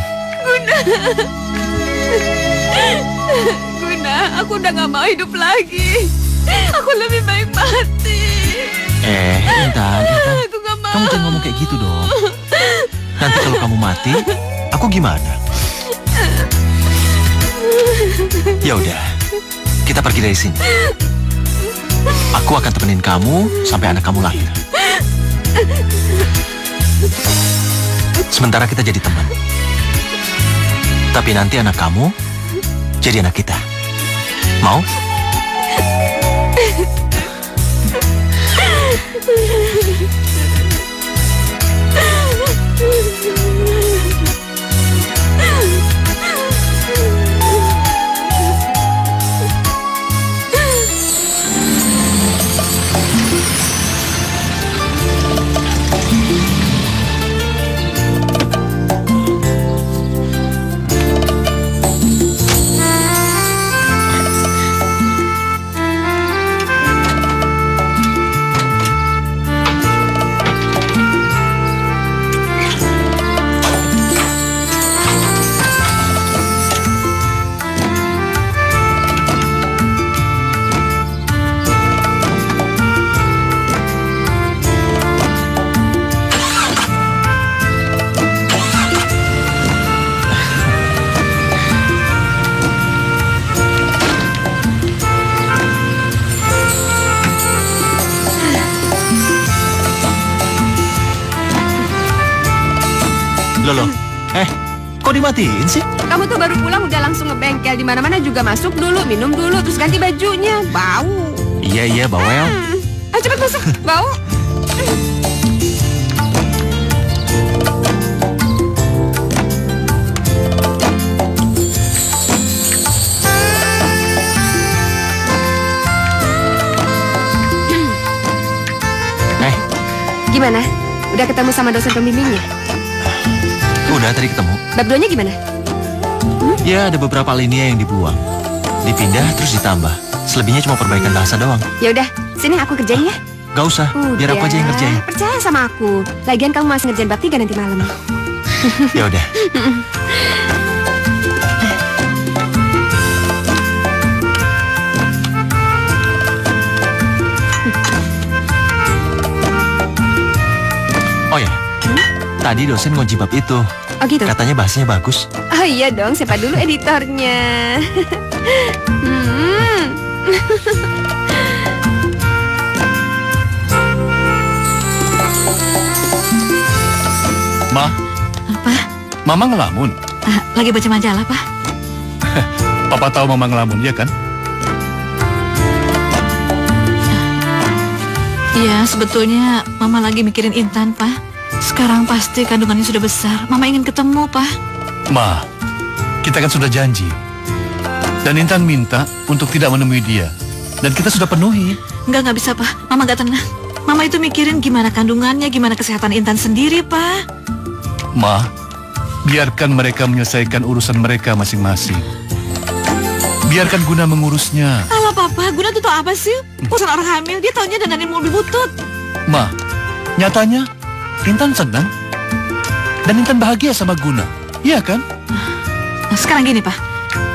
Guna, aku udah gak mau hidup lagi. Aku lebih baik mati.
Intan.
Aku gak mau.
Kamu jangan ngomong kayak gitu dong. Nanti kalau kamu mati, aku gimana? Ya udah, kita pergi dari sini. Aku akan temenin kamu sampai anak kamu lahir. Sementara kita jadi teman. Tapi nanti anak kamu jadi anak kita. Mau? Kok dimatiin sih?
Kamu tuh baru pulang udah langsung ngebengkel, di mana-mana juga masuk dulu, minum dulu, terus ganti bajunya. Bau.
Iya, bawel.
Ayo cepet masuk, bau. Gimana? Udah ketemu sama dosen pembimbingnya?
Udah, tadi ketemu.
Bab 2-nya gimana?
Ya, ada beberapa alinea yang dibuang. Dipindah terus ditambah. Selebihnya cuma perbaikan bahasa doang.
Ya udah, sini aku kerjain ya.
Gak usah, biar aku aja yang ngerjain.
Percaya sama aku. Lagian kamu masih ngerjain bab 3 nanti malam.
Ya udah. Oh ya, tadi dosen ngunci bab itu.
Oh gitu?
Katanya bahasanya bagus.
Oh iya dong, siapa dulu editornya?
Ma.
Apa?
Mama ngelamun.
Lagi baca majalah, Pak.
Papa tahu Mama ngelamun, ya kan?
Iya, sebetulnya Mama lagi mikirin Intan, Pak. Sekarang pasti kandungannya sudah besar. Mama ingin ketemu, Pak.
Ma, kita kan sudah janji. Dan Intan minta untuk tidak menemui dia. Dan kita sudah penuhi.
Nggak bisa, Pak. Mama nggak tenang. Mama itu mikirin gimana kandungannya, gimana kesehatan Intan sendiri, Pak.
Ma, biarkan mereka menyelesaikan urusan mereka masing-masing. Biarkan Guna mengurusnya.
Alah, Papa, Guna tuh tau apa sih? Urusan orang hamil, dia taunya dandanin mobil butut.
Ma, nyatanya Intan senang. Dan Intan bahagia sama Guna. Iya kan?
Nah, sekarang gini, Pak.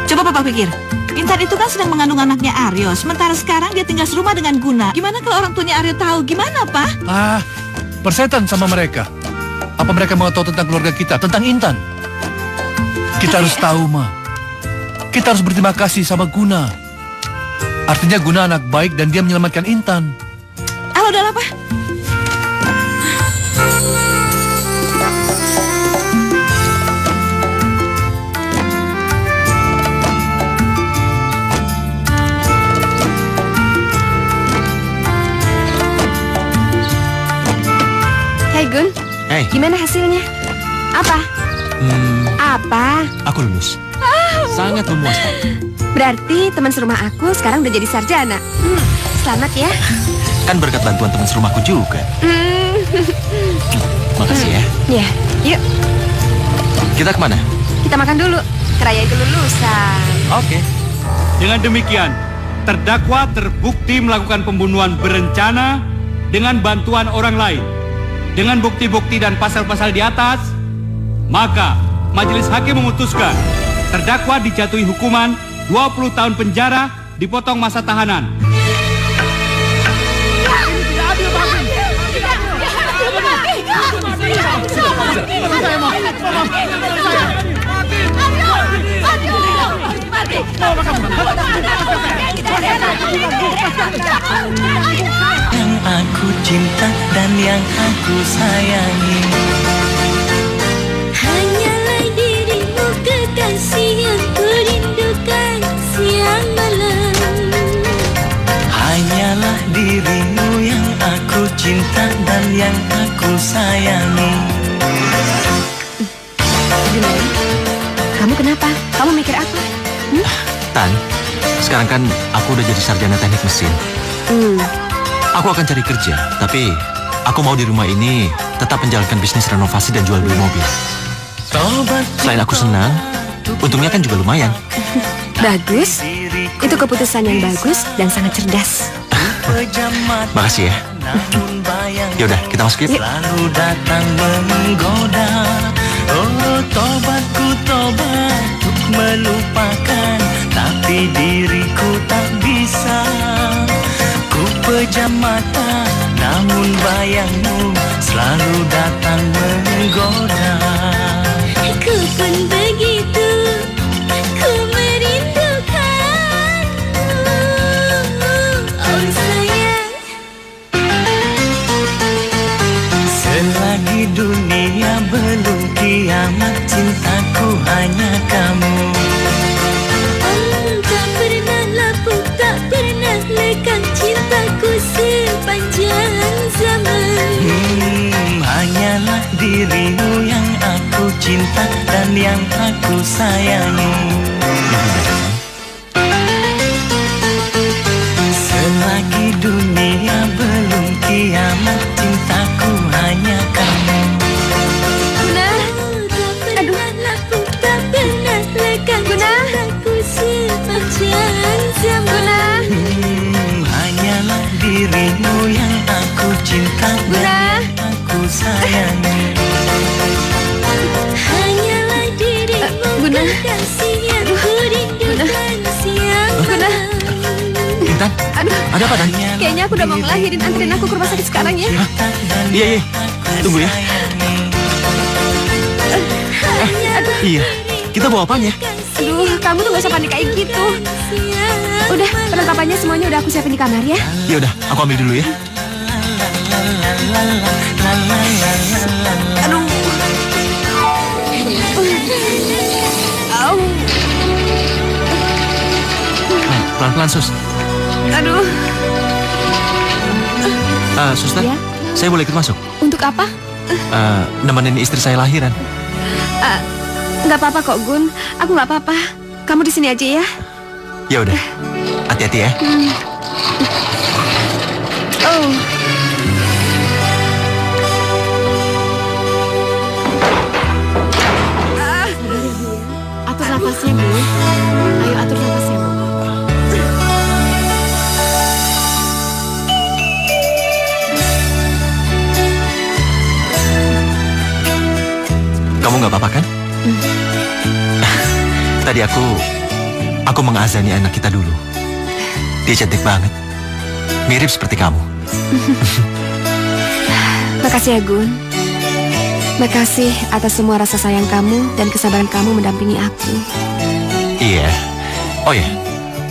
Coba Papa pikir. Intan itu kan sedang mengandung anaknya Aryo. Sementara sekarang dia tinggal serumah dengan Guna. Gimana kalau orang tuanya Aryo tahu? Gimana, Pak?
Persetan sama mereka. Apa mereka mau tahu tentang keluarga kita, tentang Intan? Kita harus tahu, Ma. Kita harus berterima kasih sama Guna. Artinya Guna anak baik dan dia menyelamatkan Intan.
Udahlah, Pak.
Hai Gun.
Hey.
Gimana hasilnya? Apa? Apa?
Aku lulus. Sangat memuaskan.
Berarti teman serumah aku sekarang udah jadi sarjana. Selamat ya.
Kan berkat bantuan teman serumahku juga. Makasih ya.
Ya, yuk.
Kita kemana?
Kita makan dulu. Kerayain kelulusan.
Oke.
Dengan demikian, terdakwa terbukti melakukan pembunuhan berencana dengan bantuan orang lain. Dengan bukti-bukti dan pasal-pasal di atas, maka majelis hakim memutuskan terdakwa dijatuhi hukuman 20 tahun penjara, dipotong masa tahanan.
Yang aku cinta dan yang aku sayangi,
hanyalah dirimu kekasih yang ku rindukan siang malam.
hanyalah dirimu yang aku cinta dan yang aku sayangi.
Kamu kenapa? Kamu mikir apa?
Tan, sekarang kan aku udah jadi sarjana teknik mesin. Aku akan cari kerja, tapi aku mau di rumah ini tetap menjalankan bisnis renovasi dan jual beli mobil. Selain aku senang, untungnya kan juga lumayan.
Bagus. Itu keputusan yang bagus dan sangat cerdas.
Makasih ya. Yaudah, kita masuk yuk.
Selalu datang menggoda. Oh, tobatku tobat untuk melupakan, tapi diriku tak bisa. Ku pejam mata, namun bayangmu selalu datang menggoda.
Ku pun begitu, ku merindukanmu, oh sayang.
Selagi dunia belum kiamat, cintaku dirimu yang aku cinta dan yang aku sayangi. Selagi dunia belum kiamat, cintaku hanya kamu.
Guna. Aduh. Guna. Guna.
Hanyalah dirimu yang aku cinta dan yang aku sayangi.
Hanyalah dirimu kekasih yang ku rindukan siang malam.
Intan, ada apa Dan?
Kayaknya aku udah mau ngelahirin, anterin aku ke rumah sakit sekarang ya.
Iya, tunggu ya. Iya, kita bawa apanya?
Aduh, kamu tuh gak usah panik kayak gitu. Udah, perlengkapannya semuanya udah aku siapin di kamar ya.
Ya udah, aku ambil dulu ya.
Aduh.
Pelan-pelan, Sus.
Aduh.
Suster,
Ya?
saya boleh ikut masuk?
Untuk apa?
Nemenin istri saya lahiran.
Nggak apa-apa kok, Gun. Aku nggak apa-apa. Kamu di sini aja ya.
Ya udah, hati-hati ya.
Oh.
Atur nafasnya, Bu. Ayo atur nafasnya, Bu.
Kamu nggak apa-apa kan? Tadi aku mengazani anak kita dulu. Dia cantik banget. Mirip seperti kamu.
Makasih ya, Gun. Makasih atas semua rasa sayang kamu dan kesabaran kamu mendampingi aku.
Iya. Oh ya,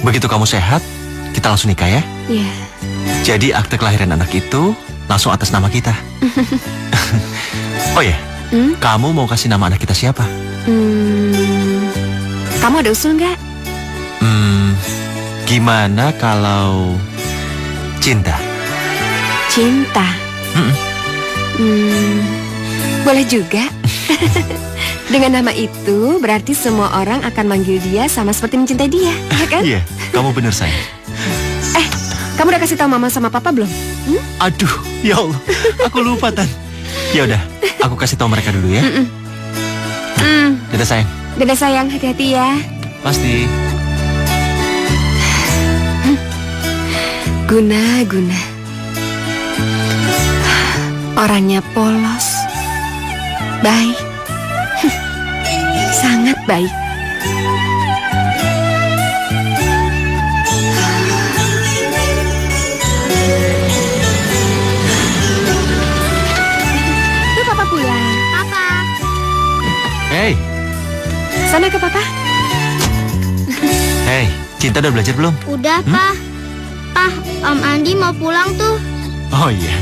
begitu kamu sehat, kita langsung nikah ya.
Iya.
Jadi akte kelahiran anak itu langsung atas nama kita. Oh ya, kamu mau kasih nama anak kita siapa?
Kamu ada usul nggak?
Gimana kalau Cinta?
Cinta. Boleh juga. Dengan nama itu berarti semua orang akan manggil dia sama seperti mencintai dia, ya kan?
Iya, kamu bener sayang.
Kamu udah kasih tahu mama sama papa belum?
Aduh, ya Allah, aku lupa Tan. Ya udah, aku kasih tahu mereka dulu ya. Dadah sayang.
Dadah sayang, hati-hati ya.
Pasti.
Guna. Orangnya polos, baik, sangat baik. Tuh papa pulang. Papa.
Hey.
Sana ke papa.
Hey, Cinta udah belajar belum?
Udah, Pak. Pak, Om Andi mau pulang tuh.
Oh iya,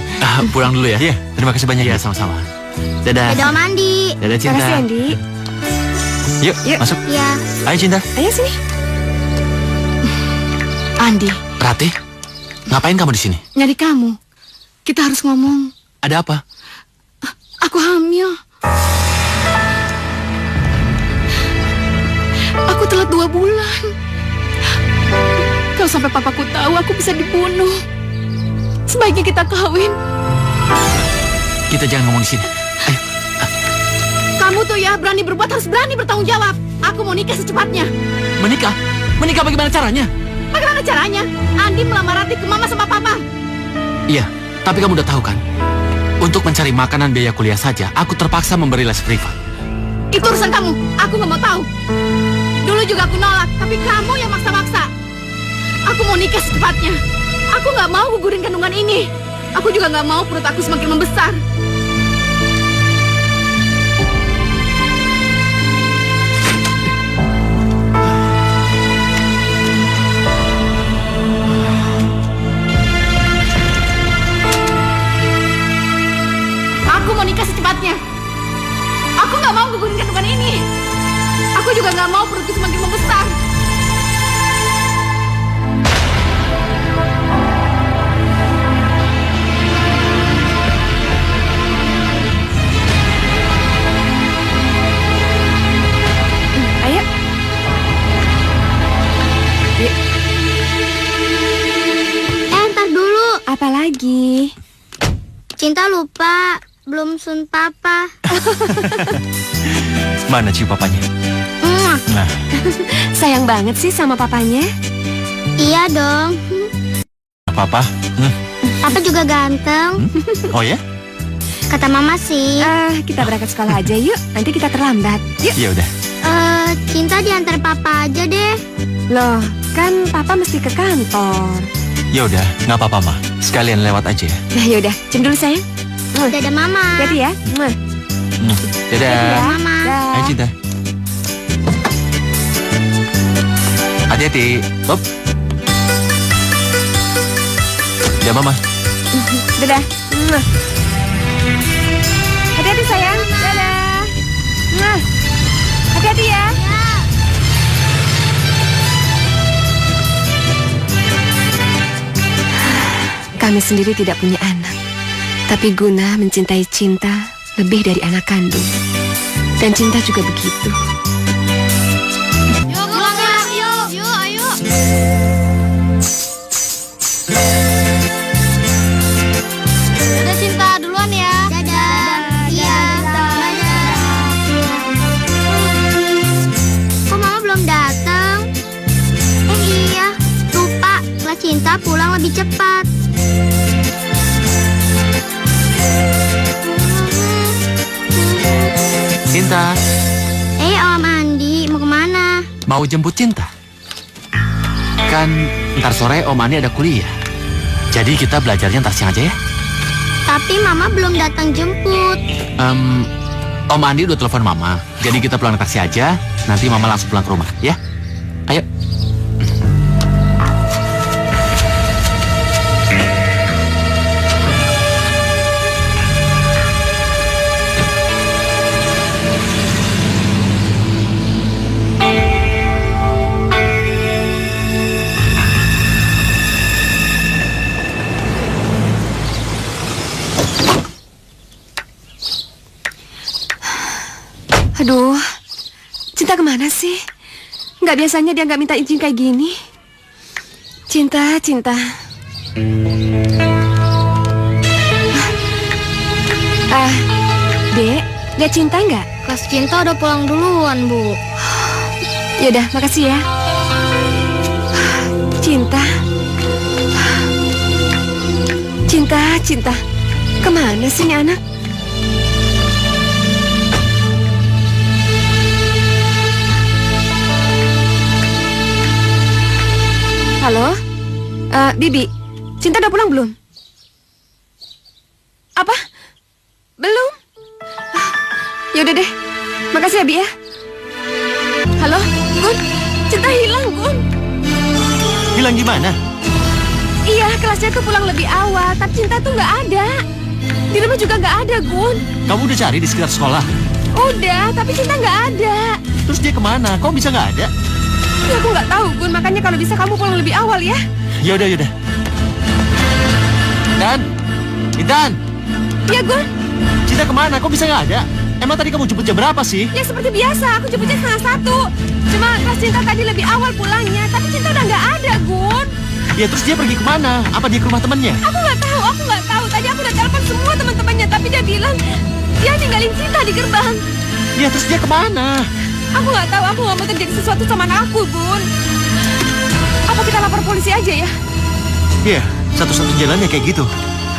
pulang dulu ya. Iya, terima kasih banyak. Iya, sama-sama. Dadah.
Dadah Om Andi.
Dadah Cinta.
Makasih Andi.
Yuk, masuk.
Iya.
Ayo Cinta.
Ayo sini.
Andi,
Rati, ngapain kamu di sini?
nyari kamu. Kita harus ngomong.
Ada apa?
Aku hamil. Aku telat 2 bulan. Kalau sampai papaku tahu, aku bisa dibunuh. Sebaiknya kita kawin.
Kita jangan ngomong di sini. Ayo.
Kamu tuh ya berani berbuat harus berani bertanggung jawab. Aku mau nikah secepatnya.
Menikah? Menikah bagaimana caranya?
Bagaimana caranya? Andi melamar Rati ke mama sama papa.
Iya, tapi kamu udah tahu kan? Untuk mencari makanan biaya kuliah saja, aku terpaksa memberi les privat.
Itu urusan kamu. Aku nggak mau tahu. Dulu juga aku nolak, tapi kamu yang maksa-maksa. Aku mau nikah secepatnya. Aku nggak mau gugurin kandungan ini. Aku juga nggak mau perut aku semakin membesar. Aku mau nikah secepatnya. Aku nggak mau gugurin kandungan ini. Aku juga nggak mau perutku semakin membesar.
Cinta lupa, belum sun papa.
Mana cium papanya? Nah,
Sayang banget sih sama papanya.
Iya dong.
papa.
Papa juga ganteng.
Oh ya?
Kata mama sih.
Kita berangkat sekolah aja yuk. Nanti kita terlambat. Yuk.
Ya udah.
Cinta diantar papa aja deh.
Loh, kan papa mesti ke kantor.
Ya udah, nggak apa-apa mah. Sekalian lewat aja.
Nah, ya udah, cium dulu sayang.
Dadah mama.
Hati-hati ya.
Dadah.
Dadah mama.
Hai Cinta. Hati-hati. Hop. Dadah mama.
Dadah. Hati-hati sayang. Dadah. Hati-hati ya. Kami sendiri tidak punya anak, tapi Guna mencintai Cinta lebih dari anak kandung. Dan Cinta juga begitu.
Yuk pulang ya. Yuk, ayo. Dadah Cinta, duluan ya. Dadah. Iya. Dadah. Kok mama belum datang? Iya. Lupa, kelas Cinta pulang lebih cepat.
Cinta.
Om Andi, mau kemana?
Mau jemput Cinta? Kan ntar sore Om Andi ada kuliah. Jadi kita belajarnya ntar siang aja ya.
Tapi mama belum datang jemput.
Om Andi udah telepon mama. Jadi kita pulang taksi aja. Nanti mama langsung pulang ke rumah ya. Ayo.
Aduh, Cinta kemana sih? Nggak biasanya dia nggak minta izin kayak gini. Cinta. Dek, lihat Cinta nggak?
Kelas Cinta udah pulang duluan, Bu.
Yaudah, makasih ya. Cinta. Kemana sih ini anak? Halo? Bibi, Cinta udah pulang belum? Apa? Belum? Yaudah deh, makasih ya, Bi ya. Halo, Gun? Cinta hilang, Gun.
Hilang gimana?
Iya, kelasnya tuh pulang lebih awal, tapi Cinta tuh nggak ada. Di rumah juga nggak ada, Gun.
Kamu udah cari di sekitar sekolah?
Udah, tapi Cinta nggak ada.
Terus dia kemana? Kok bisa nggak ada?
Ya, aku nggak tahu, Gun. Makanya kalau bisa kamu pulang lebih awal ya.
Yaudah. Intan.
Ya, Gun.
Cinta kemana? Kok bisa nggak ada? Emang tadi kamu jemput jam berapa sih?
Ya seperti biasa, aku jemputnya 1:30. Cuma kelas Cinta tadi lebih awal pulangnya, tapi Cinta udah nggak ada, Gun.
Ya terus dia pergi kemana? Apa dia ke rumah temannya?
Aku nggak tahu. Tadi aku udah telepon semua teman-temannya, tapi dia bilang dia ninggalin Cinta di gerbang.
Ya terus dia kemana?
Aku nggak tahu, aku nggak mau terjadi sesuatu sama anak aku, Gun. Apa kita lapor polisi aja ya?
Iya, satu-satu jalannya kayak gitu.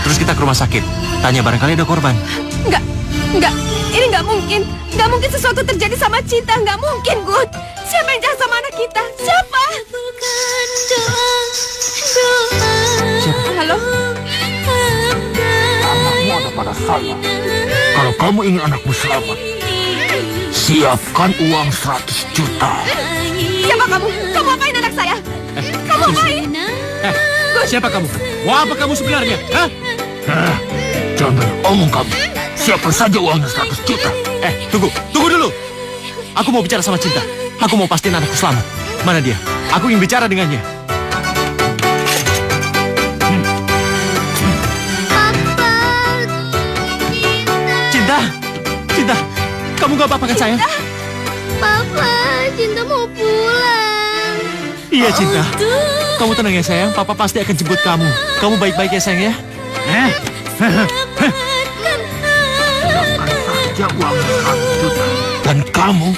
Terus kita ke rumah sakit. Tanya barangkali ada korban.
Enggak. Ini nggak mungkin. Nggak mungkin sesuatu terjadi sama Cinta. Nggak mungkin, Gun. Siapa yang jahat sama anak kita? Siapa? Halo?
Anakmu ada pada saya. Kalau kamu ingin anakmu selamat, siapkan uang 100 juta.
Siapa kamu? Kamu apain anak saya? Kamu apain?
Siapa kamu? Wah, apa kamu sebenarnya? Hah?
Jangan omong kamu. Siapkan saja uangnya 100 juta.
Tunggu dulu. Aku mau bicara sama Cinta. Aku mau pastiin anakku selamat. Mana dia? Aku ingin bicara dengannya. Cinta, kamu gak apa-apa kan sayang?
Papa, Cinta mau pulang.
Iya Cinta, kamu tenang ya sayang. Papa pasti akan jemput kamu. Kamu baik-baik ya sayang ya.
kamu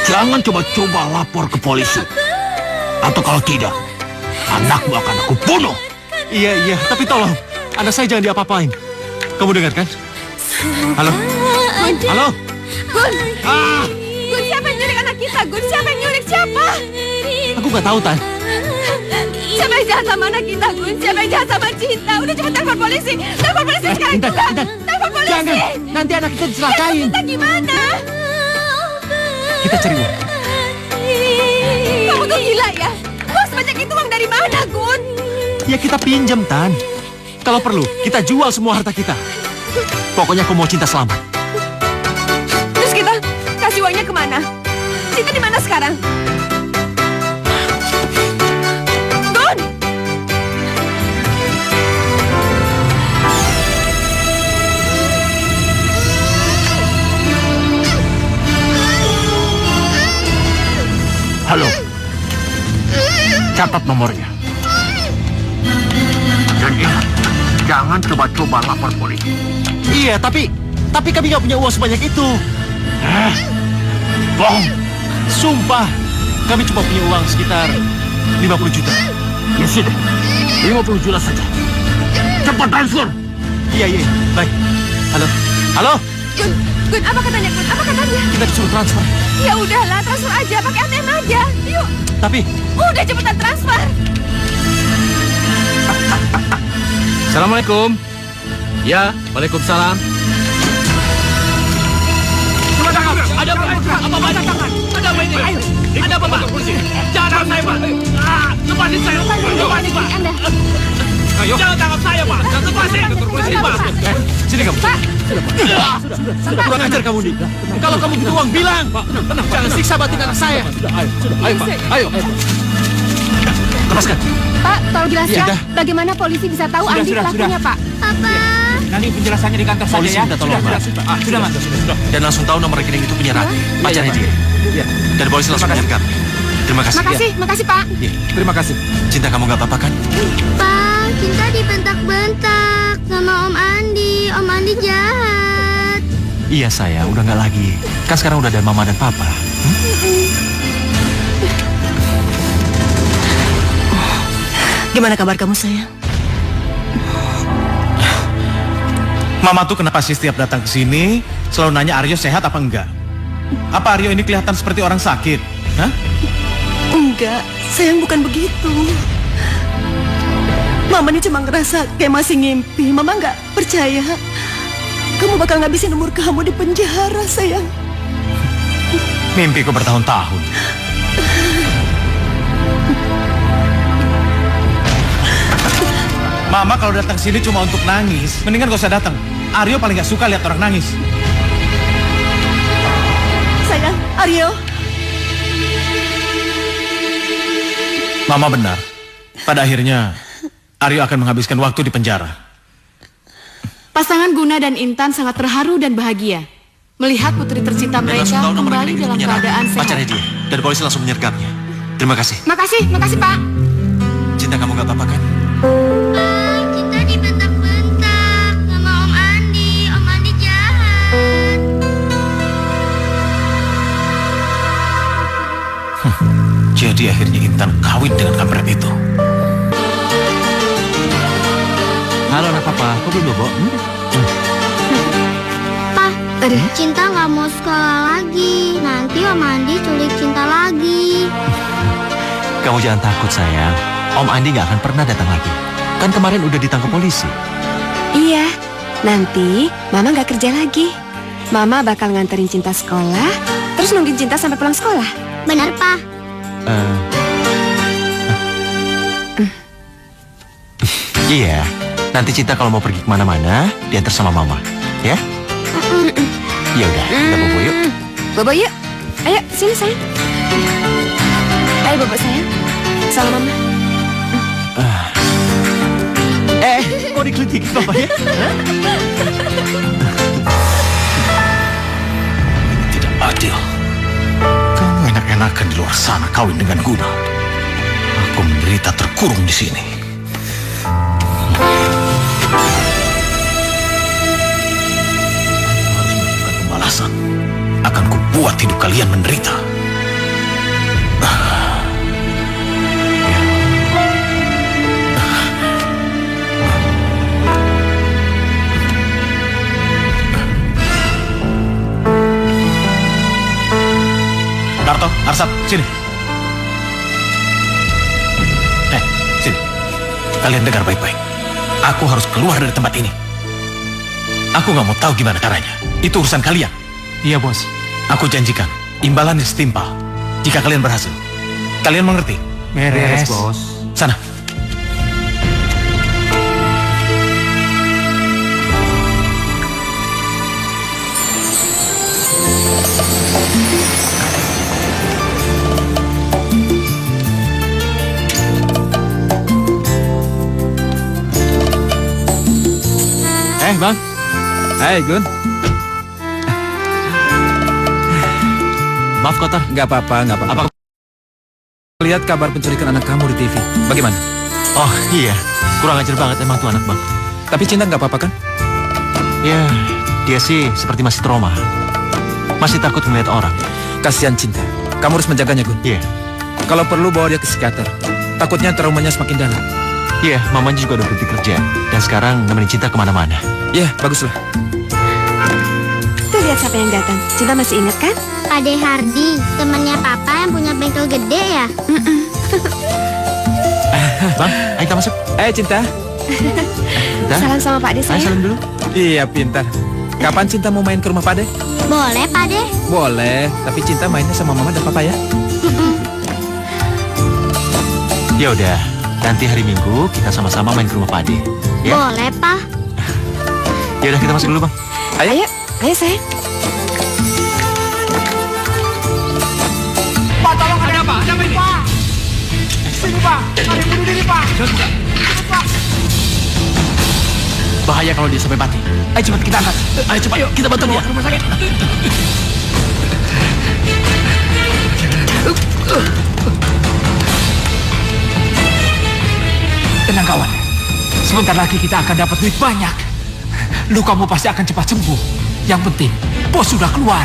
jangan coba-coba lapor ke polisi. Atau kalau tidak, anakmu akan aku bunuh.
Iya, tapi tolong, anak saya jangan diapa-apain. Kamu dengar kan? Halo? Halo?
Gun! Gun, siapa yang nyulik anak kita? Gun, siapa yang nyulik? Siapa?
Aku nggak tahu, Tan.
Siapa yang jahat sama anak kita, Gun? Siapa yang jahat sama Cinta? Udah cepat telepon polisi. Telepon polisi sekarang juga. Telepon polisi.
Jangan, nanti anak kita dicelakain.
Kita gimana?
Kita cari uang.
Kamu tuh gila ya? Bos banyak itu uang dari mana, Gun?
Ya kita pinjam, Tan. Kalau perlu, kita jual semua harta kita. Pokoknya aku mau Cinta selamat.
Terus kita kasih uangnya kemana? Cinta di mana sekarang? Gun!
Halo. Catat nomornya. Dan ingat, jangan coba-coba lapor polisi.
Iya, tapi kami nggak punya uang sebanyak itu.
Bohong.
Sumpah, kami cuma punya uang sekitar 50 juta.
Ya sudah, 50 juta saja. Cepat transfer.
Iya, baik. Halo?
Gun, apa katanya, Gun? Apa katanya?
Kita disuruh transfer.
Ya udahlah, transfer aja, pakai ATM aja. Yuk.
Tapi
Udah cepetan transfer.
Assalamualaikum. Ya, waalaikumsalam.
Coba tangkap. Ada apa? Apa banyak tangan? Ada apa ini? Ayo. Ada apa, Pak? Jangan tangkap saya, Pak. Lepasin saya. Lepasin, Pak. Ayo. Jangan tangkap saya, Pak. Lepasin. Polisi, Pak.
Sini kamu.
Pak.
Sudah. Kurang ajar kamu, Di. Kalau kamu butuh uang, bilang. Jangan siksa batin anak saya. Ayo, Pak. Ayo. Lepaskan.
Pak, tolong jelaskan
Ya,
bagaimana polisi bisa tahu Andi pelakunya, Pak.
Papa.
Nanti penjelasannya di kantor
Polisi
saja ya.
minta tolong, Pak.
Sudah, Mas.
Dan langsung tahu nomor rekening itu punya Rati, pacarnya dia. Dan polisi langsung menyergap. Terima kasih.
Makasih, Pak.
Terima kasih.
Cinta, kamu nggak apa-apa kan?
Pak, Cinta dibentak-bentak sama Om Andi. Om Andi jahat.
Iya sayang, udah nggak lagi. Kan sekarang udah ada Mama dan Papa.
Gimana kabar kamu, sayang?
Mama tuh kenapa sih setiap datang ke sini selalu nanya Aryo sehat apa enggak? Apa Aryo ini kelihatan seperti orang sakit? Hah?
Enggak, sayang, bukan begitu. Mama ini cuma ngerasa kayak masih ngimpi. Mama nggak percaya kamu bakal ngabisin umur kamu di penjara, sayang.
Mimpiku bertahun-tahun. Mama kalau datang sini cuma untuk nangis, mendingan gak usah datang. Aryo paling gak suka lihat orang nangis.
Sayang, Aryo.
Mama benar. Pada akhirnya, Aryo akan menghabiskan waktu di penjara.
Pasangan Guna dan Intan sangat terharu dan bahagia melihat putri tercinta
Dan
mereka
langsung tahu nomor
kembali
rekening itu
dalam
punya Rati,
keadaan sehat.
pacarnya dia. Dan polisi langsung menyergapnya. Terima kasih.
Makasih, Pak.
Cinta, kamu nggak apa-apa kan?
Cinta dibentak-bentak sama Om Andi. Om Andi jahat.
Jadi akhirnya Intan kawin dengan kampret itu.
Halo anak papa, kok belum bobo?
Pa, Cinta nggak mau sekolah lagi. Nanti Om Andi culik Cinta lagi.
Kamu jangan takut sayang. Om Andi nggak akan pernah datang lagi. Kan kemarin udah ditangkap polisi.
Iya, nanti Mama nggak kerja lagi. Mama bakal nganterin Cinta sekolah, terus nungguin Cinta sampai pulang sekolah.
Benar, Pa.
Iya. Nanti Cinta kalau mau pergi kemana-mana, diantar sama Mama, ya? Ya udah, kita bobo yuk.
Bobo yuk. Ayo, sini sayang. Ayo bobo sayang. Salam Mama.
Kok dikelitikin bapaknya? Ini tidak adil. Kamu enak-enakan di luar sana kawin dengan Guna. Aku menderita terkurung di sini. Harus melakukan pembalasan. Akan ku membuat hidup kalian menderita. Darto, Arsat, sini. Sini. Kalian dengar baik-baik. Aku harus keluar dari tempat ini. Aku nggak mau tahu gimana caranya. Itu urusan kalian.
Iya, Bos.
Aku janjikan, imbalan setimpal jika kalian berhasil. Kalian mengerti?
Beres,
Bos.
Sana.
Bang. Hai, Gun.
Maaf kotor.
Nggak apa-apa, nggak apa-apa. Lihat kabar penculikan anak kamu di TV. Bagaimana?
Oh iya, kurang ajar banget emang tuh anak, Bang.
Tapi Cinta nggak apa-apa kan?
Ya, dia sih seperti masih trauma. Masih takut melihat orang.
Kasihan Cinta. Kamu harus menjaganya, Gun.
Iya.
Kalau perlu bawa dia ke psikiater. Takutnya traumanya semakin dalam.
Iya, mamanya juga udah berhenti kerja. Dan sekarang nemenin Cinta kemana-mana.
Iya, baguslah.
Tuh lihat siapa yang datang. Cinta masih ingat kan?
Ade Hardi, temannya papa yang punya bengkel gede ya?
Bang, ayo kita masuk.
Cinta.
Cinta.
Salam sama Pak De saya.
Ayo salam dulu.
Iya, pintar. Kapan Cinta mau main ke rumah Pak De?
Boleh, Pak De?
Boleh, tapi Cinta mainnya sama Mama dan Papa ya.
Ya udah, nanti hari Minggu kita sama-sama main ke rumah Pak De. Ya?
Boleh, Pak.
Ya udah kita masuk dulu, Bang.
Ayo sayang.
Pak, tolong ada apa? Ada apa ini? Pak. Sini, Pak. Ada yang bunuh diri, Pak. Pak.
Bahaya kalau dia sampai mati. Ayo cepat kita angkat. Ayo cepat, yuk kita bantu dia.
Rumah sakit.
Tenang kawan. Sebentar lagi kita akan dapat duit banyak. Lukamu pasti akan cepat sembuh. Yang penting, bos sudah keluar.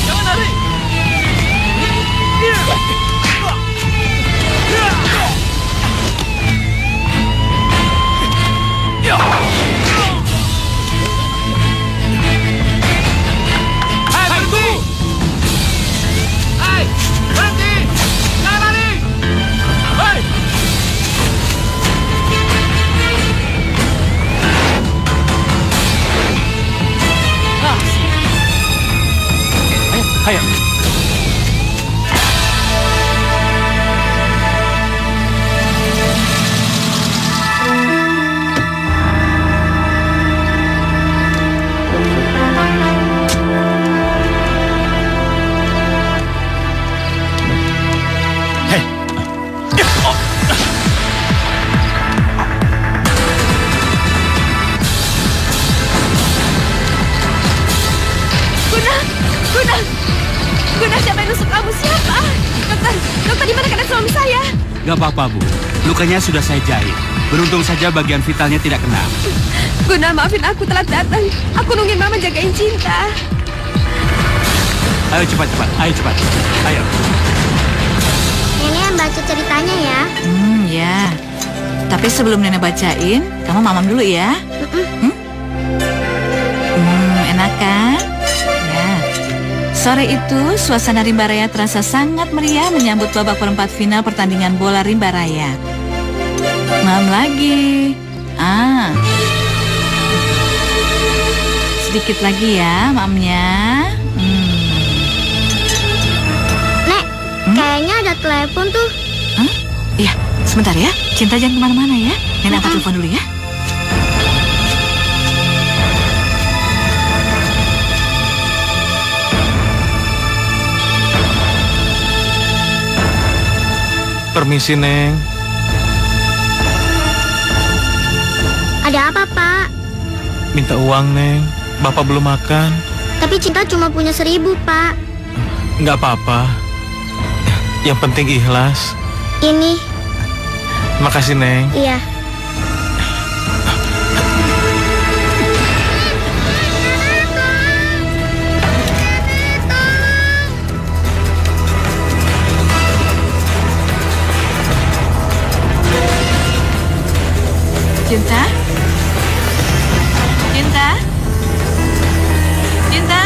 Jangan lari. Hai, berhenti! Hai, berhenti! Jangan lari! Hai!
Ayo.
Guna, siapa yang nusuk kamu? Siapa? Dokter, di mana keadaan suami saya?
Gak apa-apa, Bu. Lukanya sudah saya jahit. Beruntung saja bagian vitalnya tidak kena.
Guna, maafin aku telat datang. Aku nungguin Mama jagain Cinta.
Ayo cepat. Ayo cepat. Ayo.
Nenek yang baca ceritanya ya.
Ya. Tapi sebelum Nenek bacain, kamu mamam dulu ya. Enak kan? Ya. Sore itu, suasana Rimba Raya terasa sangat meriah menyambut babak perempat final pertandingan bola Rimba Raya. Malam lagi. Sedikit lagi ya, mamnya.
Nek, kayaknya ada telepon tuh.
Iya, sebentar ya. Cinta jangan kemana-mana ya. Nenek angkat telepon dulu ya.
Permisi, Neng.
Ada apa, Pak?
Minta uang, Neng. Bapak belum makan.
Tapi Cinta cuma punya 1.000, Pak.
Nggak apa-apa. Yang penting ikhlas.
Ini.
Makasih, Neng.
Iya.
Cinta? Cinta? Cinta?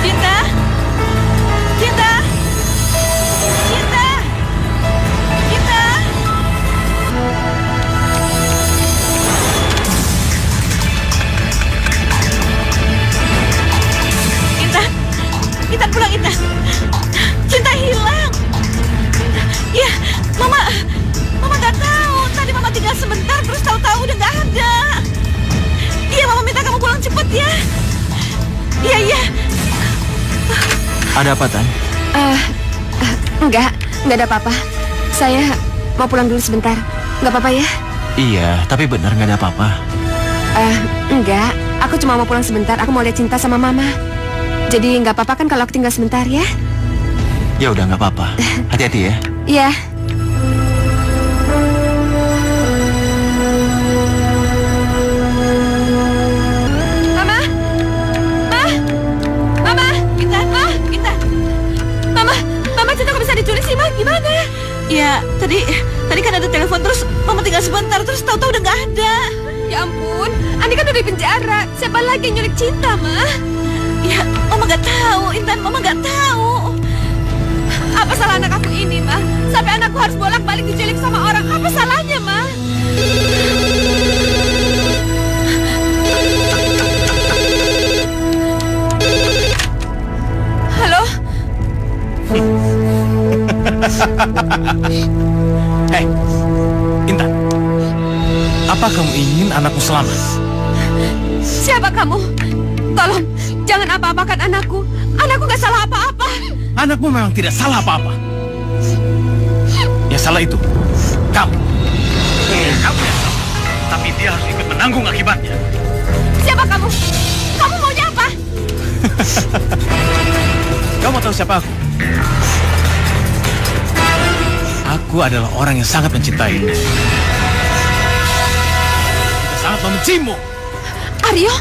Cinta? Cinta? Cinta? Cinta? Intan? Intan pulang, Intan. Cinta hilang. Ya, Mama nggak tahu. Tadi Mama tinggal sebentar, terus tahu-tahu udah nggak ada. Iya, Mama minta kamu pulang cepet ya. Iya.
Ada apa, Tan?
Enggak ada apa-apa. Saya mau pulang dulu sebentar. Nggak apa-apa ya?
Iya, tapi benar nggak ada apa-apa.
Enggak. Aku cuma mau pulang sebentar. Aku mau lihat Cinta sama Mama. Jadi nggak apa-apa kan kalau aku tinggal sebentar ya?
Ya udah nggak apa-apa. Hati-hati ya.
Iya.
Mama, Cinta kok bisa diculik sih, Ma? Gimana? Ya, tadi kan ada telepon, terus Mama tinggal sebentar, terus tahu-tahu udah nggak ada.
Ya ampun, Andi kan udah di penjara. Siapa lagi yang nyulik Cinta, Ma?
Ya, Mama nggak tahu, Intan, Mama nggak tahu.
Apa salah anak aku ini, Ma? Sampai anakku harus bolak-balik diculik sama orang. Apa salahnya, Ma? Halo?
Hei, Intan. Apa kamu ingin anakmu selamat?
Siapa kamu? Tolong, jangan apa-apakan anakku. Anakku gak salah apa-apa.
Anakmu memang tidak salah apa-apa. Yang salah itu kamu. Kamu yang salah. Tapi dia harus ikut menanggung akibatnya.
Siapa kamu? Kamu maunya apa?
Kamu tahu siapa aku? Aku adalah orang yang sangat mencintaimu. Kita sangat membencimu.
Aryo?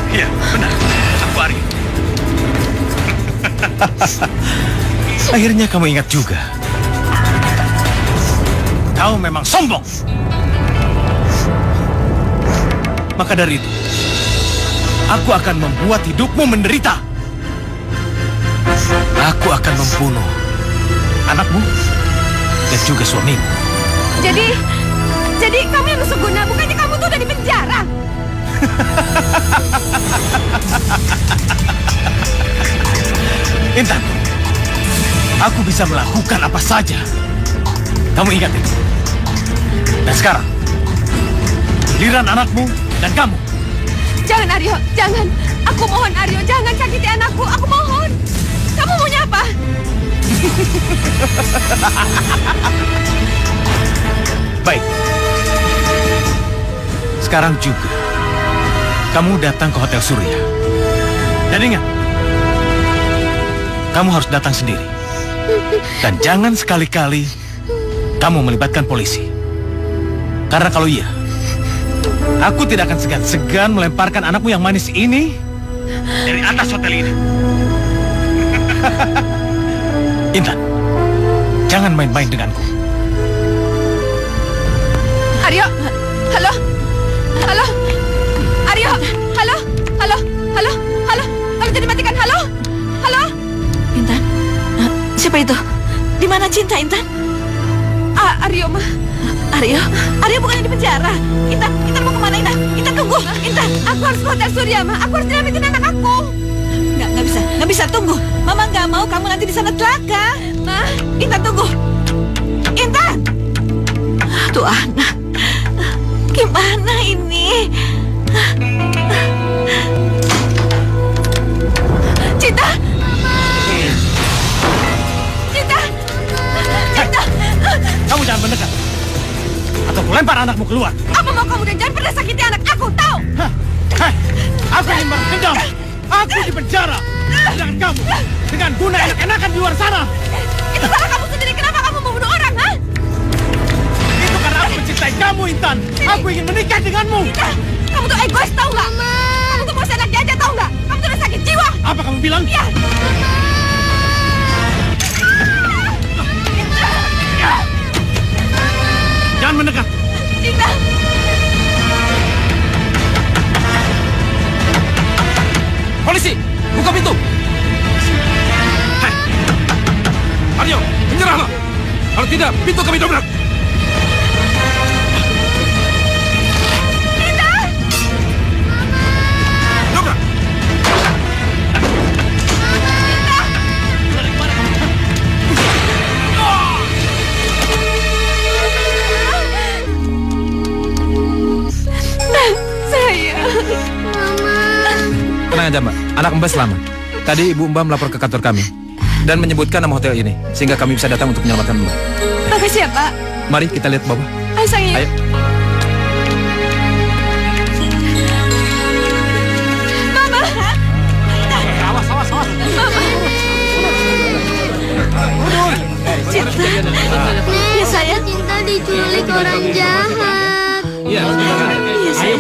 Iya, benar. Aku Aryo. Akhirnya kamu ingat juga. Kau memang sombong. Maka dari itu, aku akan membuat hidupmu menderita. Aku akan membunuh anakmu dan juga suamimu.
Jadi kamu yang nusuk Guna, bukannya kamu tuh udah di penjara?
Intan, aku bisa melakukan apa saja. Kamu ingat itu. Dan sekarang, giliran anakmu dan kamu.
Jangan Aryo, jangan. Aku mohon Aryo, jangan sakiti anakku. Aku mohon. Kamu maunya apa?
Baik. Sekarang juga, kamu datang ke Hotel Surya. Dan ingat, kamu harus datang sendiri. Dan jangan sekali-kali kamu melibatkan polisi. Karena kalau iya, aku tidak akan segan-segan melemparkan anakmu yang manis ini dari atas hotel ini. Intan, jangan main-main denganku.
Aryo, halo, halo, Aryo, halo, halo, halo, halo, halo, jadi matikan, halo, halo.
Intan, siapa itu? Di mana Cinta, Intan?
Aryo, Ma.
Aryo bukannya di penjara. Intan mau kemana, Intan? Intan tunggu, Intan.
Aku harus ke Hotel Surya, Ma. Aku harus nyelamatin anak aku.
Nggak bisa, tunggu. Mama nggak mau kamu nanti di sana celaka.
Ma,
Intan tunggu. Intan. Tuh anak. Gimana ini?
Cinta.
Kamu jangan mendekat. lempar anakmu keluar.
Apa mau kamu dan jangan pernah sakiti anak aku, tahu?
Hei, aku ingin balas dendam. Aku di penjara. Sedangkan kamu dengan guna enak-enakan di luar sana.
Itu salah kamu sendiri. Kenapa kamu membunuh orang, ha?
Itu karena aku mencintai kamu, Intan. Aku ingin menikah denganmu.
Intan, kamu tuh egois, tahu nggak? Kamu tuh mau senang aja, tahu nggak? Kamu tuh udah sakit jiwa.
Apa kamu bilang?
Iya.
Jangan mendekat.
Intan.
Polisi, buka pintu. Hei, Aryo, menyerahlah. Kalau tidak, pintu kami dobrak. Dobrak. Tenang aja Mbak, anak Mbak selamat. Tadi Ibu Mbak melapor ke kantor kami dan menyebutkan nama hotel ini sehingga kami bisa datang untuk menyelamatkan Mbak.
Makasih ya, Pak.
Mari kita lihat bawah.
Ayo, sayang.
Ayo.
Mama.
Awas.
Mama. Cinta. Ya sayang.
Cinta diculik orang jahat.
Iya.
Iya sayang.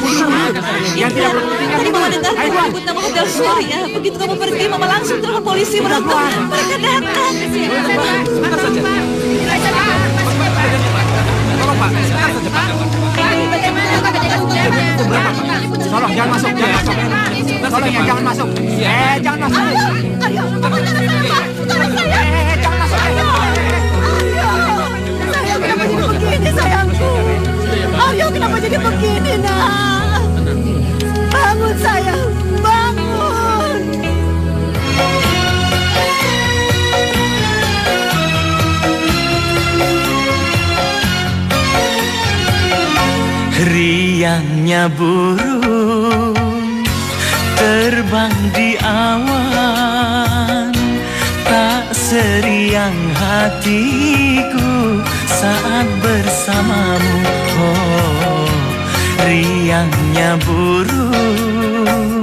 Tadi Mama dengar kamu menyebut nama hotel Surya. Begitu kamu pergi, Mama langsung telepon polisi merebut. Mereka datang.
Tolong Pak, sebentar saja Pak. Tolong jangan masuk, jangan masuk. Tolong ya, jangan masuk. Jangan masuk.
Ayo, kamu jangan saya. Tolong saya.
Jangan masuk.
Sayang, kenapa jadi begini sayangku? Aryo, kenapa jadi begini, nak? Bangun sayang, bangun.
Riangnya burung terbang di awan, tak seriang hatiku saat bersamamu. Oh, riangnya burung